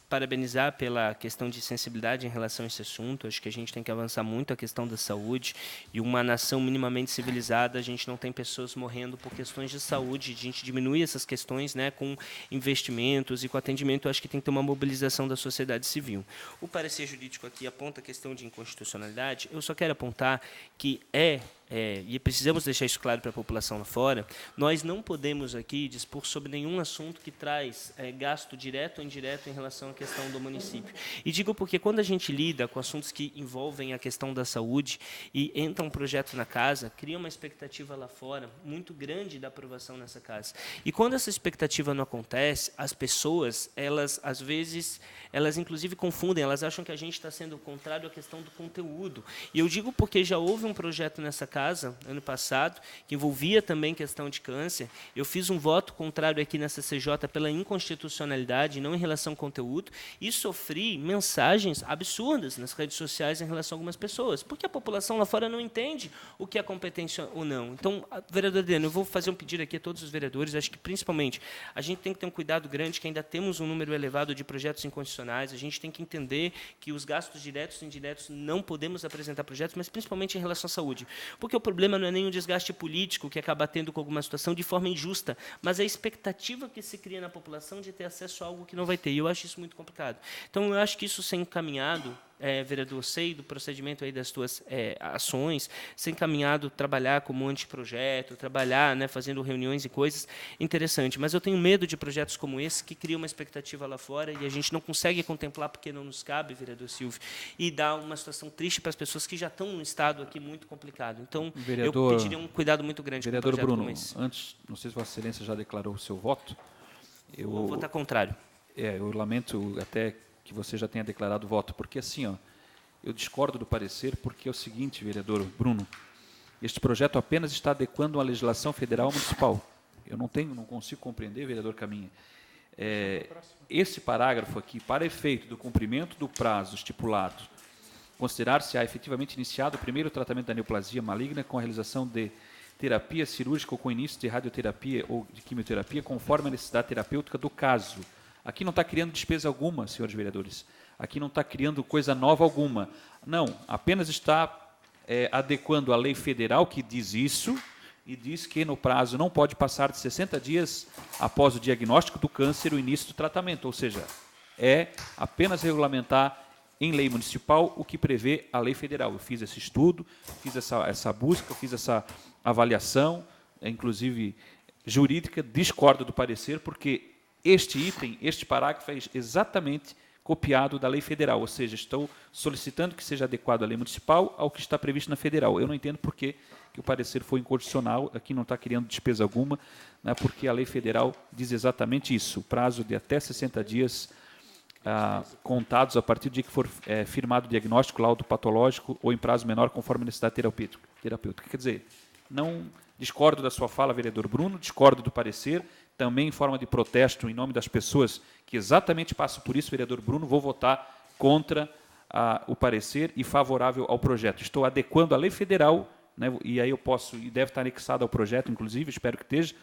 parabenizar pela questão de sensibilidade em relação a esse assunto. Acho que a gente tem que avançar muito a questão da saúde, e uma nação minimamente civilizada, a gente não tem pessoas morrendo por questões de saúde, a gente diminui essas questões, né, com investimentos e com atendimento. Eu acho que tem que ter uma mobilização da sociedade civil. O parecer jurídico aqui aponta a questão de inconstitucionalidade. Eu só quero apontar que e precisamos deixar isso claro para a população lá fora, nós não podemos aqui dispor sobre nenhum assunto que traz gasto direto ou indireto em relação à questão do município. E digo porque quando a gente lida com assuntos que envolvem a questão da saúde e entra um projeto na casa, cria uma expectativa lá fora muito grande da aprovação nessa casa. E quando essa expectativa não acontece, as pessoas, elas às vezes, elas inclusive confundem, elas acham que a gente está sendo contrário à questão do conteúdo. E eu digo porque já houve um projeto nessa casa, ano passado, que envolvia também questão de câncer. Eu fiz um voto contrário aqui na CCJ pela inconstitucionalidade, não em relação ao conteúdo, e sofri mensagens absurdas nas redes sociais em relação a algumas pessoas, porque a população lá fora não entende o que é competência ou não. Então, vereador Adriano, eu vou fazer um pedido aqui a todos os vereadores, acho que, principalmente, a gente tem que ter um cuidado grande, que ainda temos um número elevado de projetos inconstitucionais, a gente tem que entender que os gastos diretos e indiretos não podemos apresentar projetos, mas principalmente em relação à saúde. Porque o problema não é nem um desgaste político que acaba tendo com alguma situação de forma injusta, mas a expectativa que se cria na população de ter acesso a algo que não vai ter. E eu acho isso muito complicado. Então, eu acho que isso ser encaminhado, vereador, sei do procedimento aí das tuas ações, ser encaminhado, trabalhar como anteprojeto, trabalhar, né, fazendo reuniões e coisas, interessante. Mas eu tenho medo de projetos como esse, que criam uma expectativa lá fora e a gente não consegue contemplar porque não nos cabe, vereador Silvio, e dá uma situação triste para as pessoas que já estão num estado aqui muito complicado. Então, eu pediria um cuidado muito grande com um projeto Bruno, como esse. antes, não sei se Vossa Excelência já declarou o seu voto. Eu vou votar contrário. Eu lamento até que você já tenha declarado voto, porque assim, eu discordo do parecer, porque é o seguinte, vereador Bruno, este projeto apenas está adequando a legislação federal municipal. Eu não consigo compreender, vereador Caminha. Esse parágrafo aqui, para efeito do cumprimento do prazo estipulado, considerar-se-á efetivamente iniciado o primeiro tratamento da neoplasia maligna com a realização de terapia cirúrgica ou com início de radioterapia ou de quimioterapia, conforme a necessidade terapêutica do caso. Aqui não está criando despesa alguma, senhores vereadores. Aqui não está criando coisa nova alguma. Não, apenas está adequando a lei federal que diz isso e diz que no prazo não pode passar de 60 dias após o diagnóstico do câncer o início do tratamento. Ou seja, é apenas regulamentar em lei municipal o que prevê a lei federal. Eu fiz esse estudo, fiz essa busca, fiz essa avaliação, inclusive jurídica, discordo do parecer, porque este item, este parágrafo é exatamente copiado da lei federal, ou seja, estou solicitando que seja adequado à lei municipal ao que está previsto na federal. Eu não entendo por que o parecer foi inconstitucional, aqui não está criando despesa alguma, né, porque a lei federal diz exatamente isso, prazo de até 60 dias contados a partir do dia que for firmado o diagnóstico, laudo patológico, ou em prazo menor, conforme a necessidade terapêutica. Quer dizer, não discordo da sua fala, vereador Bruno, discordo do parecer, também em forma de protesto em nome das pessoas que exatamente passam por isso, vereador Bruno, vou votar contra o parecer e favorável ao projeto. Estou adequando a lei federal, né, e aí eu posso, e deve estar anexado ao projeto, inclusive, espero que esteja,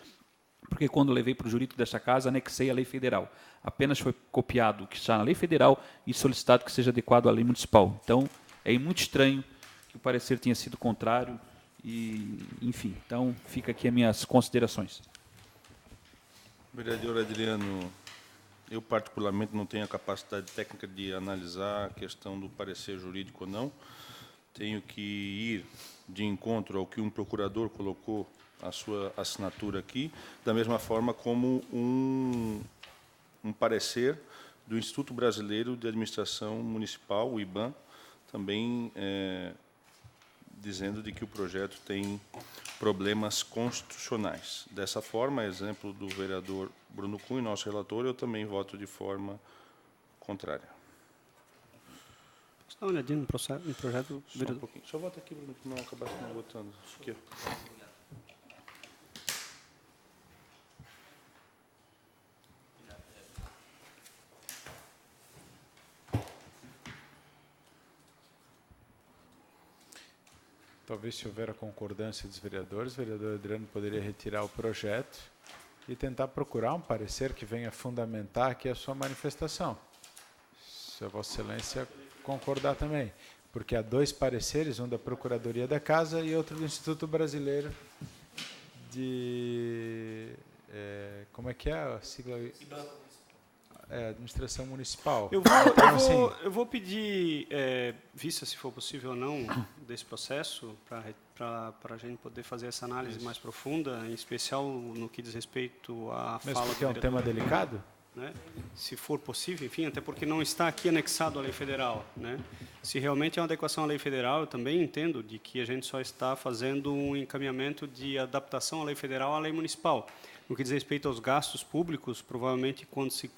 porque quando levei para o jurídico desta casa, anexei a lei federal. Apenas foi copiado o que está na lei federal e solicitado que seja adequado à lei municipal. Então, é muito estranho que o parecer tenha sido contrário e, enfim, então fica aqui as minhas considerações. Vereador Adriano, eu particularmente não tenho a capacidade técnica de analisar a questão do parecer jurídico ou não. Tenho que ir de encontro ao que um procurador colocou a sua assinatura aqui, da mesma forma como um parecer do Instituto Brasileiro de Administração Municipal, o IBAM, também dizendo de que o projeto tem problemas constitucionais. Dessa forma, exemplo do vereador Bruno Cunha, nosso relator, eu também voto de forma contrária. Posso dar uma olhadinha no projeto? Só um pouquinho. Só volta aqui, Bruno, que não acabasse não votando. Aqui, ó. Talvez, se houver a concordância dos vereadores, o vereador Adriano poderia retirar o projeto e tentar procurar um parecer que venha fundamentar aqui a sua manifestação. Se a Vossa Excelência concordar também. Porque há dois pareceres, um da Procuradoria da Casa e outro do Instituto Brasileiro de... como é que é a sigla? Administração Municipal. Eu vou pedir vista, se for possível ou não, desse processo, para a gente poder fazer essa análise mais profunda, em especial no que diz respeito à Mesmo fala porque é um tema delicado? Né? Se for possível, enfim, até porque não está aqui anexado à lei federal, né? Se realmente é uma adequação à lei federal, eu também entendo de que a gente só está fazendo um encaminhamento de adaptação à lei federal à lei municipal. No que diz respeito aos gastos públicos, provavelmente quando se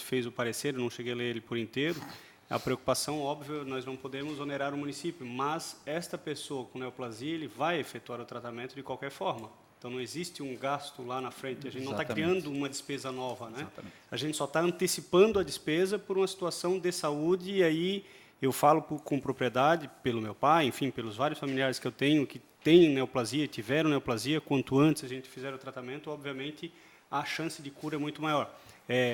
fez o parecer, eu não cheguei a ler ele por inteiro, a preocupação, óbvio, nós não podemos onerar o município, mas esta pessoa com neoplasia, ele vai efetuar o tratamento de qualquer forma. Então, não existe um gasto lá na frente, a gente não está criando uma despesa nova, né? A gente só está antecipando a despesa por uma situação de saúde, e aí eu falo com propriedade, pelo meu pai, enfim, pelos vários familiares que eu tenho, que têm neoplasia, tiveram neoplasia, quanto antes a gente fizer o tratamento, obviamente, a chance de cura é muito maior.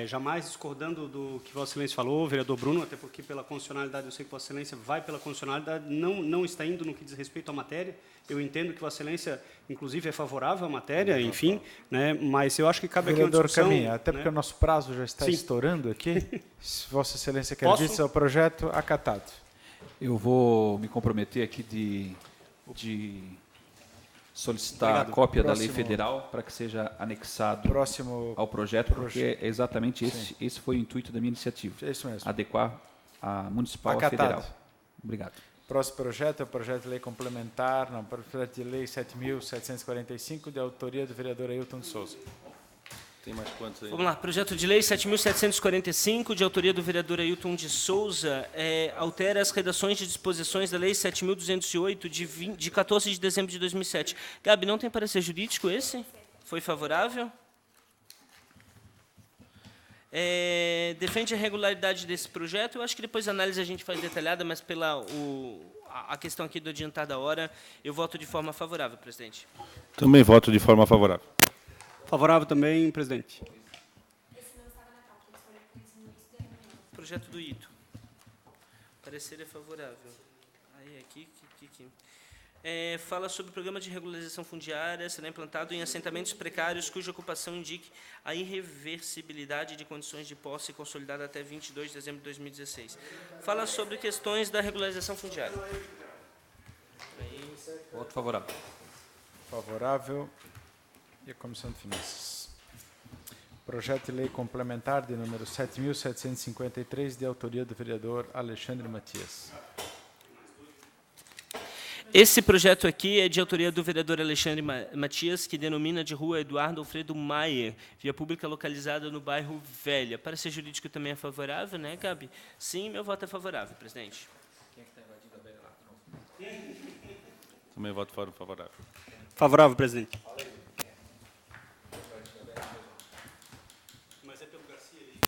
Jamais discordando do que Vossa Excelência falou, vereador Bruno, até porque pela constitucionalidade, eu sei que Vossa Excelência vai pela constitucionalidade, não está indo no que diz respeito à matéria. Eu entendo que Vossa Excelência, inclusive, é favorável à matéria, enfim, né, mas eu acho que cabe vereador aqui uma discussão... Caminha, até porque o nosso prazo já está estourando aqui, se Vossa Excelência quer vista ao projeto, acatado. Eu vou me comprometer aqui de solicitar a cópia da lei federal para que seja anexado ao projeto, porque é exatamente esse foi o intuito da minha iniciativa. É isso mesmo. Adequar a municipal à federal. Obrigado. Próximo projeto é o projeto de lei complementar, projeto de lei 7.745, de autoria do vereador Ailton de Souza. Tem mais quantos aí? Vamos lá, projeto de lei 7.745, de autoria do vereador Ailton de Souza, altera as redações de disposições da lei 7.208, de 14 de dezembro de 2007. Gabi, não tem parecer jurídico esse? Foi favorável? Defende a regularidade desse projeto. Eu acho que depois a análise a gente faz detalhada, mas pela a questão aqui do adiantar da hora, eu voto de forma favorável, presidente. Também voto de forma favorável. Favorável também, presidente. Projeto do Ito. Parecer é favorável. Aí, aqui. Fala sobre o programa de regularização fundiária, será implantado em assentamentos precários cuja ocupação indique a irreversibilidade de condições de posse consolidada até 22 de dezembro de 2016. Fala sobre questões da regularização fundiária. Voto favorável. Favorável. E a Comissão de Finanças. Projeto de lei complementar de número 7.753, de autoria do vereador Alexandre Matias. Esse projeto aqui é de autoria do vereador Alexandre Matias, que denomina de rua Eduardo Alfredo Maier, via pública localizada no bairro Velha. Parecer jurídico também é favorável, né, Gabi? Sim, meu voto é favorável, presidente. Quem é que está invadindo a Velha lá? Também voto favorável. Favorável, presidente. Mas é pelo Garcia aí.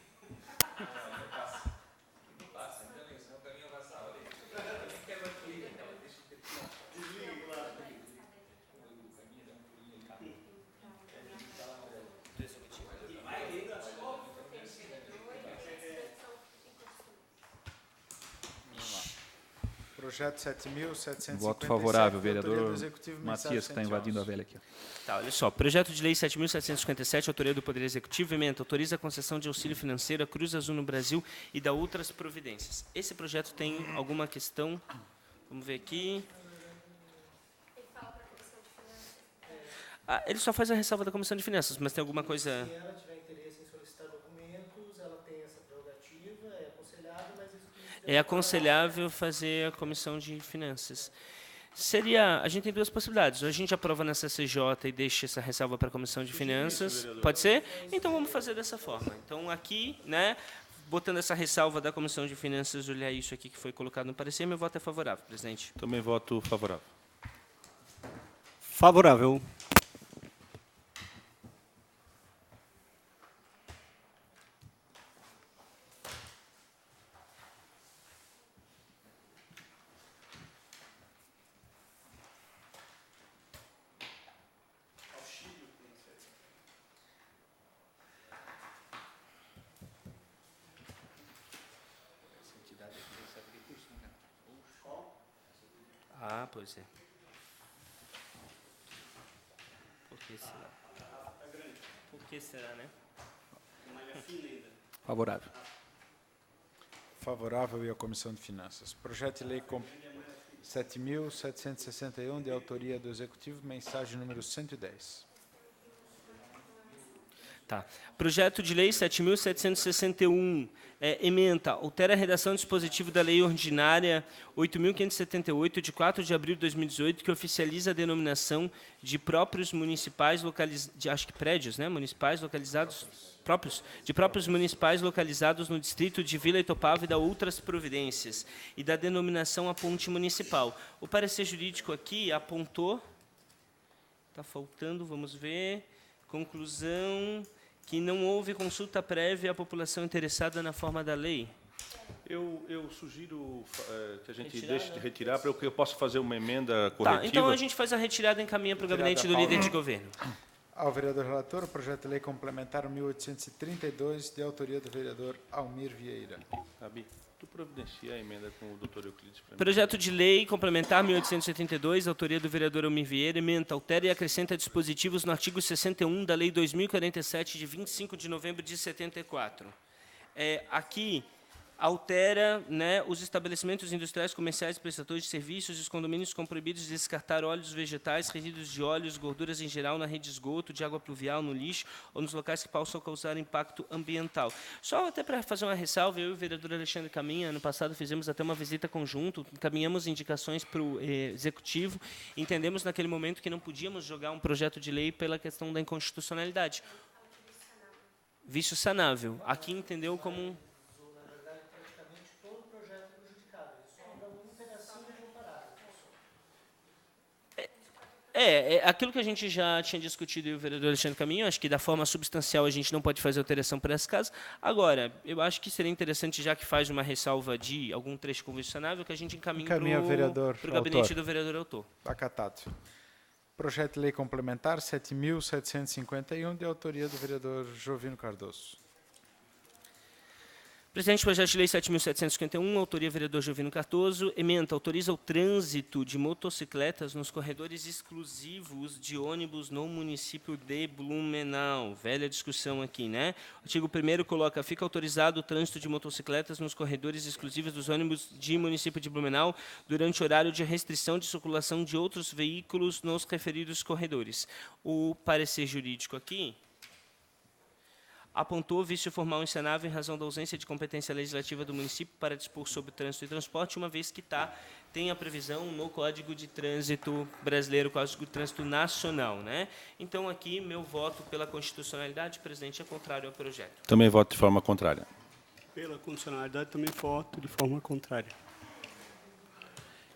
Projeto 7.757. Voto favorável, de autoria do vereador Executivo, Matias, mensagem que está invadindo a 111. velha aqui. Tá, olha só. Projeto de lei 7.757, autoria do Poder Executivo, ementa, autoriza a concessão de auxílio financeiro à Cruz Azul no Brasil e da outras providências. Esse projeto tem alguma questão? Vamos ver aqui. Ele só faz a ressalva da Comissão de Finanças, mas tem alguma coisa... Se ela tiver interesse em solicitar documentos, ela tem essa prerrogativa, é aconselhável, mas isso... É aconselhável fazer a Comissão de Finanças. A gente tem duas possibilidades. Ou a gente aprova na CCJ e deixa essa ressalva para a Comissão de Finanças. Pode ser? Então vamos fazer dessa forma. Então aqui, né, botando essa ressalva da Comissão de Finanças, olhar isso aqui que foi colocado no parecer, meu voto é favorável, presidente. Também voto favorável. Favorável. Pois é. Por que será? Por que será, né? Favorável. Favorável e a Comissão de Finanças. Projeto de lei 7.761, de autoria do Executivo, mensagem número 110. Tá. Projeto de lei 7.761, ementa, altera a redação do dispositivo da Lei Ordinária 8.578, de 4 de abril de 2018, que oficializa a denominação de próprios municipais acho que prédios, né, municipais localizados, de próprios municipais localizados no distrito de Vila Itopava e da outras providências, e da denominação a ponte municipal. O parecer jurídico aqui apontou, está faltando, vamos ver, conclusão... que não houve consulta prévia à população interessada na forma da lei. Eu sugiro que a gente deixe de retirar para que eu possa fazer uma emenda corretiva. Tá, então a gente faz a retirada e encaminha para o gabinete do líder de governo. Ao vereador relator, o projeto de lei complementar 1832, de autoria do vereador Almir Vieira. Gabi, tu providencia a emenda com o doutor Euclides para mim. Projeto de lei complementar 1882, autoria do vereador Almir Vieira, ementa, altera e acrescenta dispositivos no artigo 61 da Lei 2047, de 25 de novembro de 74. Aqui altera, né, os estabelecimentos industriais, comerciais, prestadores de serviços e os condomínios com proibidos de descartar óleos vegetais, resíduos de óleos, gorduras em geral na rede de esgoto, de água pluvial, no lixo ou nos locais que possam causar impacto ambiental. Só até para fazer uma ressalva, eu e o vereador Alexandre Caminha, ano passado fizemos até uma visita conjunto, encaminhamos indicações para o Executivo, entendemos naquele momento que não podíamos jogar um projeto de lei pela questão da inconstitucionalidade. Vício sanável. Aqui entendeu como um... Aquilo que a gente já tinha discutido e o vereador Alexandre Caminho, acho que da forma substancial a gente não pode fazer alteração para esse caso. Agora, eu acho que seria interessante, já que faz uma ressalva de algum trecho convencionável, que a gente encaminhe para o gabinete do vereador autor. Acatado. Projeto de lei complementar 7.751, de autoria do vereador Jovino Cardoso. Presidente, projeto de lei 7.751, autoria vereador Jovino Cardoso, ementa, autoriza o trânsito de motocicletas nos corredores exclusivos de ônibus no município de Blumenau. Velha discussão aqui, né? O artigo 1º coloca, fica autorizado o trânsito de motocicletas nos corredores exclusivos dos ônibus de município de Blumenau durante horário de restrição de circulação de outros veículos nos referidos corredores. O parecer jurídico aqui apontou vício formal insanável em razão da ausência de competência legislativa do município para dispor sobre o trânsito e transporte, uma vez que tem a previsão no Código de Trânsito Brasileiro, Código de Trânsito Nacional, né? Então, aqui, meu voto pela constitucionalidade, presidente, é contrário ao projeto. Também voto de forma contrária. Pela constitucionalidade, também voto de forma contrária.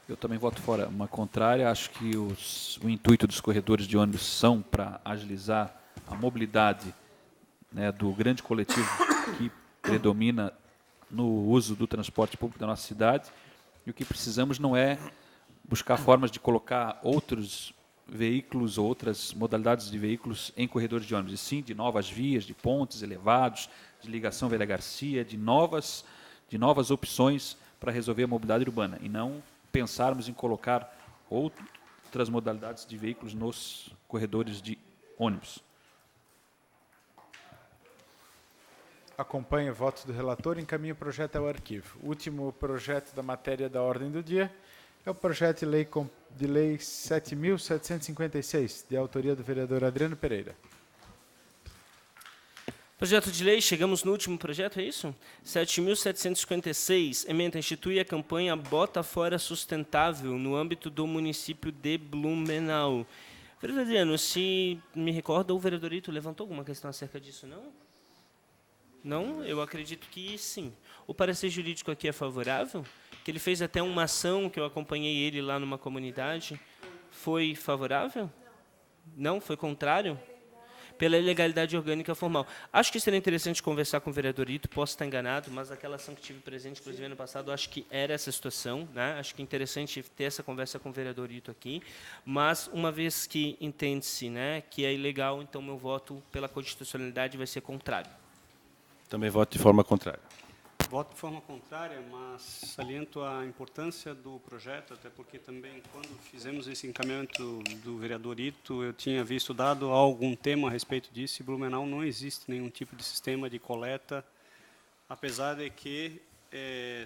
Eu também voto fora uma contrária. Acho que o intuito dos corredores de ônibus são para agilizar a mobilidade, né, do grande coletivo que predomina no uso do transporte público da nossa cidade. E o que precisamos não é buscar formas de colocar outros veículos, outras modalidades de veículos em corredores de ônibus, e sim de novas vias, de pontes elevados, de ligação Velha Garcia, de novas opções para resolver a mobilidade urbana, e não pensarmos em colocar outras modalidades de veículos nos corredores de ônibus. Acompanho o voto do relator e encaminho o projeto ao arquivo. O último projeto da matéria da ordem do dia é o projeto de lei 7.756, de autoria do vereador Adriano Pereira. Projeto de lei, chegamos no último projeto, é isso? 7.756, ementa, institui a campanha Bota Fora Sustentável no âmbito do município de Blumenau. Vereador Adriano, se me recorda, o vereador Ito levantou alguma questão acerca disso, não? Não? Eu acredito que sim. O parecer jurídico aqui é favorável? Que ele fez até uma ação, que eu acompanhei ele lá numa comunidade. Foi favorável? Não? Foi contrário? Pela ilegalidade orgânica formal. Acho que seria interessante conversar com o vereador Ito, posso estar enganado, mas aquela ação que tive presente, inclusive, ano passado, acho que era essa situação, né? Acho que é interessante ter essa conversa com o vereador Ito aqui, mas, uma vez que entende-se, né, que é ilegal, então meu voto pela constitucionalidade vai ser contrário. Também voto de forma contrária. Voto de forma contrária, mas saliento a importância do projeto, até porque também, quando fizemos esse encaminhamento do vereador Ito, eu tinha visto dado algum tema a respeito disso, e Blumenau não existe nenhum tipo de sistema de coleta, apesar de que,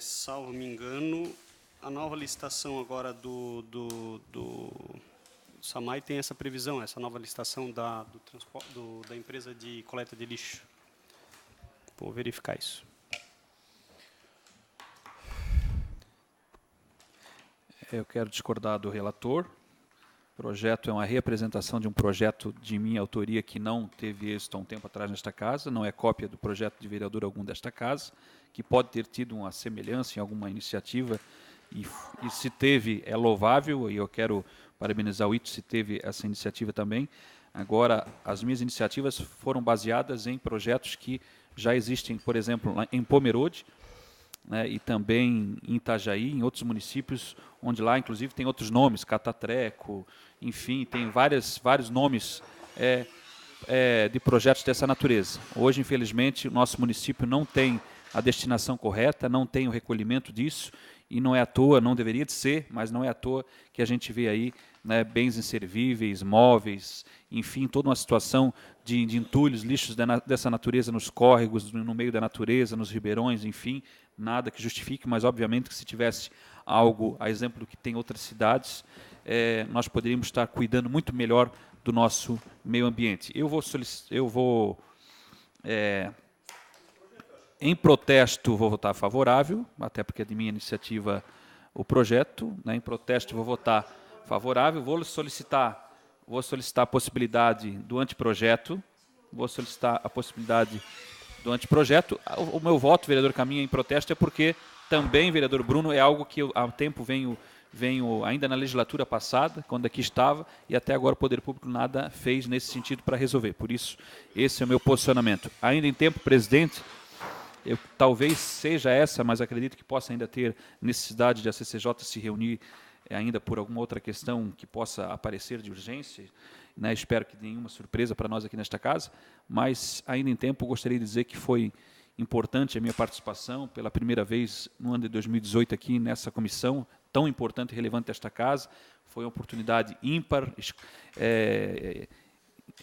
salvo me engano, a nova licitação agora do SAMAI tem essa previsão, essa nova licitação da empresa de coleta de lixo. Vou verificar isso. Eu quero discordar do relator. O projeto é uma reapresentação de um projeto de minha autoria que não teve êxito há um tempo atrás nesta casa, não é cópia do projeto de vereador algum desta casa, que pode ter tido uma semelhança em alguma iniciativa, e se teve, é louvável, e eu quero parabenizar o Ito se teve essa iniciativa também. Agora, as minhas iniciativas foram baseadas em projetos que já existem, por exemplo, em Pomerode, né, e também em Itajaí, em outros municípios, onde lá, inclusive, tem outros nomes, Catatreco, enfim, tem vários nomes de projetos dessa natureza. Hoje, infelizmente, o nosso município não tem a destinação correta, não tem o recolhimento disso, e não é à toa, não deveria de ser, mas não é à toa que a gente vê aí, né, bens inservíveis, móveis, enfim, toda uma situação de entulhos, lixos dessa natureza nos córregos, no meio da natureza, nos ribeirões, enfim, nada que justifique, mas obviamente que se tivesse algo, a exemplo do que tem outras cidades, nós poderíamos estar cuidando muito melhor do nosso meio ambiente. Em protesto, vou votar favorável, até porque é de minha iniciativa o projeto, né? Em protesto, vou votar favorável. Vou solicitar a possibilidade do anteprojeto. O meu voto, vereador Caminha, em protesto é porque também, vereador Bruno, é algo que eu há tempo venho venho ainda na legislatura passada, quando aqui estava, e até agora o Poder Público nada fez nesse sentido para resolver. Por isso, esse é o meu posicionamento. Ainda em tempo, presidente, talvez seja essa, mas acredito que possa ainda ter necessidade de a CCJ se reunir ainda por alguma outra questão que possa aparecer de urgência, né? Espero que nenhuma surpresa para nós aqui nesta casa, mas ainda em tempo gostaria de dizer que foi importante a minha participação pela primeira vez no ano de 2018 aqui nessa comissão tão importante e relevante desta casa. Foi uma oportunidade ímpar,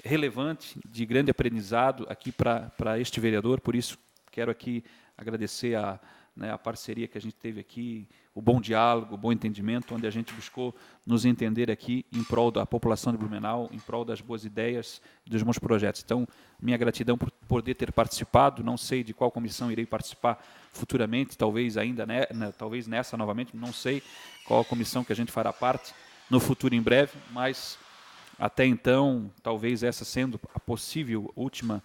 relevante, de grande aprendizado aqui para este vereador. Por isso, quero aqui agradecer a parceria que a gente teve aqui, o bom diálogo, o bom entendimento, onde a gente buscou nos entender aqui em prol da população de Blumenau, em prol das boas ideias e dos bons projetos. Então, minha gratidão por poder ter participado, não sei de qual comissão irei participar futuramente, talvez ainda, talvez nessa novamente, não sei qual a comissão que a gente fará parte no futuro em breve, mas até então, talvez essa sendo a possível última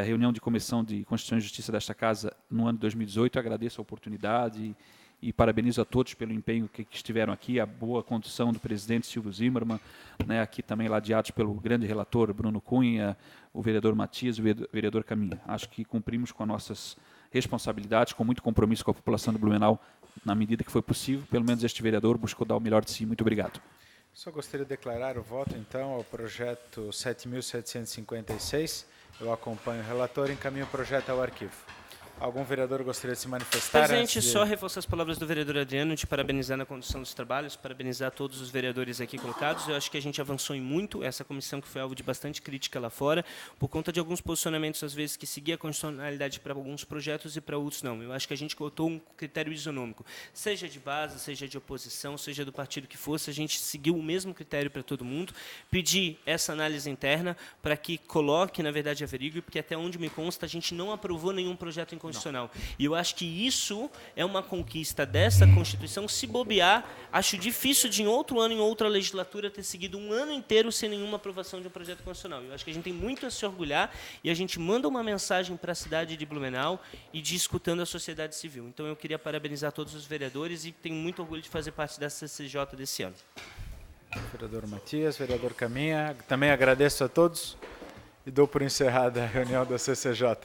reunião de Comissão de Constituição e Justiça desta Casa no ano de 2018. Eu agradeço a oportunidade e parabenizo a todos pelo empenho que estiveram aqui, a boa condução do presidente Silvio Zimmermann, né, aqui também ladeados pelo grande relator Bruno Cunha, o vereador Matias e o vereador Caminha. Acho que cumprimos com as nossas responsabilidades, com muito compromisso com a população de Blumenau, na medida que foi possível. Pelo menos este vereador buscou dar o melhor de si. Muito obrigado. Só gostaria de declarar o voto, então, ao projeto 7.756. Eu acompanho o relator e encaminho o projeto ao arquivo. Algum vereador gostaria de se manifestar? Presidente, só reforçar as palavras do vereador Adriano, de parabenizar na condução dos trabalhos, parabenizar todos os vereadores aqui colocados. Eu acho que a gente avançou em muito, essa comissão que foi alvo de bastante crítica lá fora, por conta de alguns posicionamentos, às vezes, que seguia a constitucionalidade para alguns projetos e para outros não. Eu acho que a gente colocou um critério isonômico, seja de base, seja de oposição, seja do partido que fosse, a gente seguiu o mesmo critério para todo mundo, pedi essa análise interna para que coloque, na verdade, averigue, porque até onde me consta, a gente não aprovou nenhum projeto em constitucional. E eu acho que isso é uma conquista dessa Constituição. Se bobear, acho difícil de em outro ano, em outra legislatura, ter seguido um ano inteiro sem nenhuma aprovação de um projeto constitucional. Eu acho que a gente tem muito a se orgulhar e a gente manda uma mensagem para a cidade de Blumenau e de escutando a sociedade civil. Então, eu queria parabenizar todos os vereadores e tenho muito orgulho de fazer parte da CCJ desse ano. Vereador Matias, vereador Caminha, também agradeço a todos e dou por encerrada a reunião da CCJ.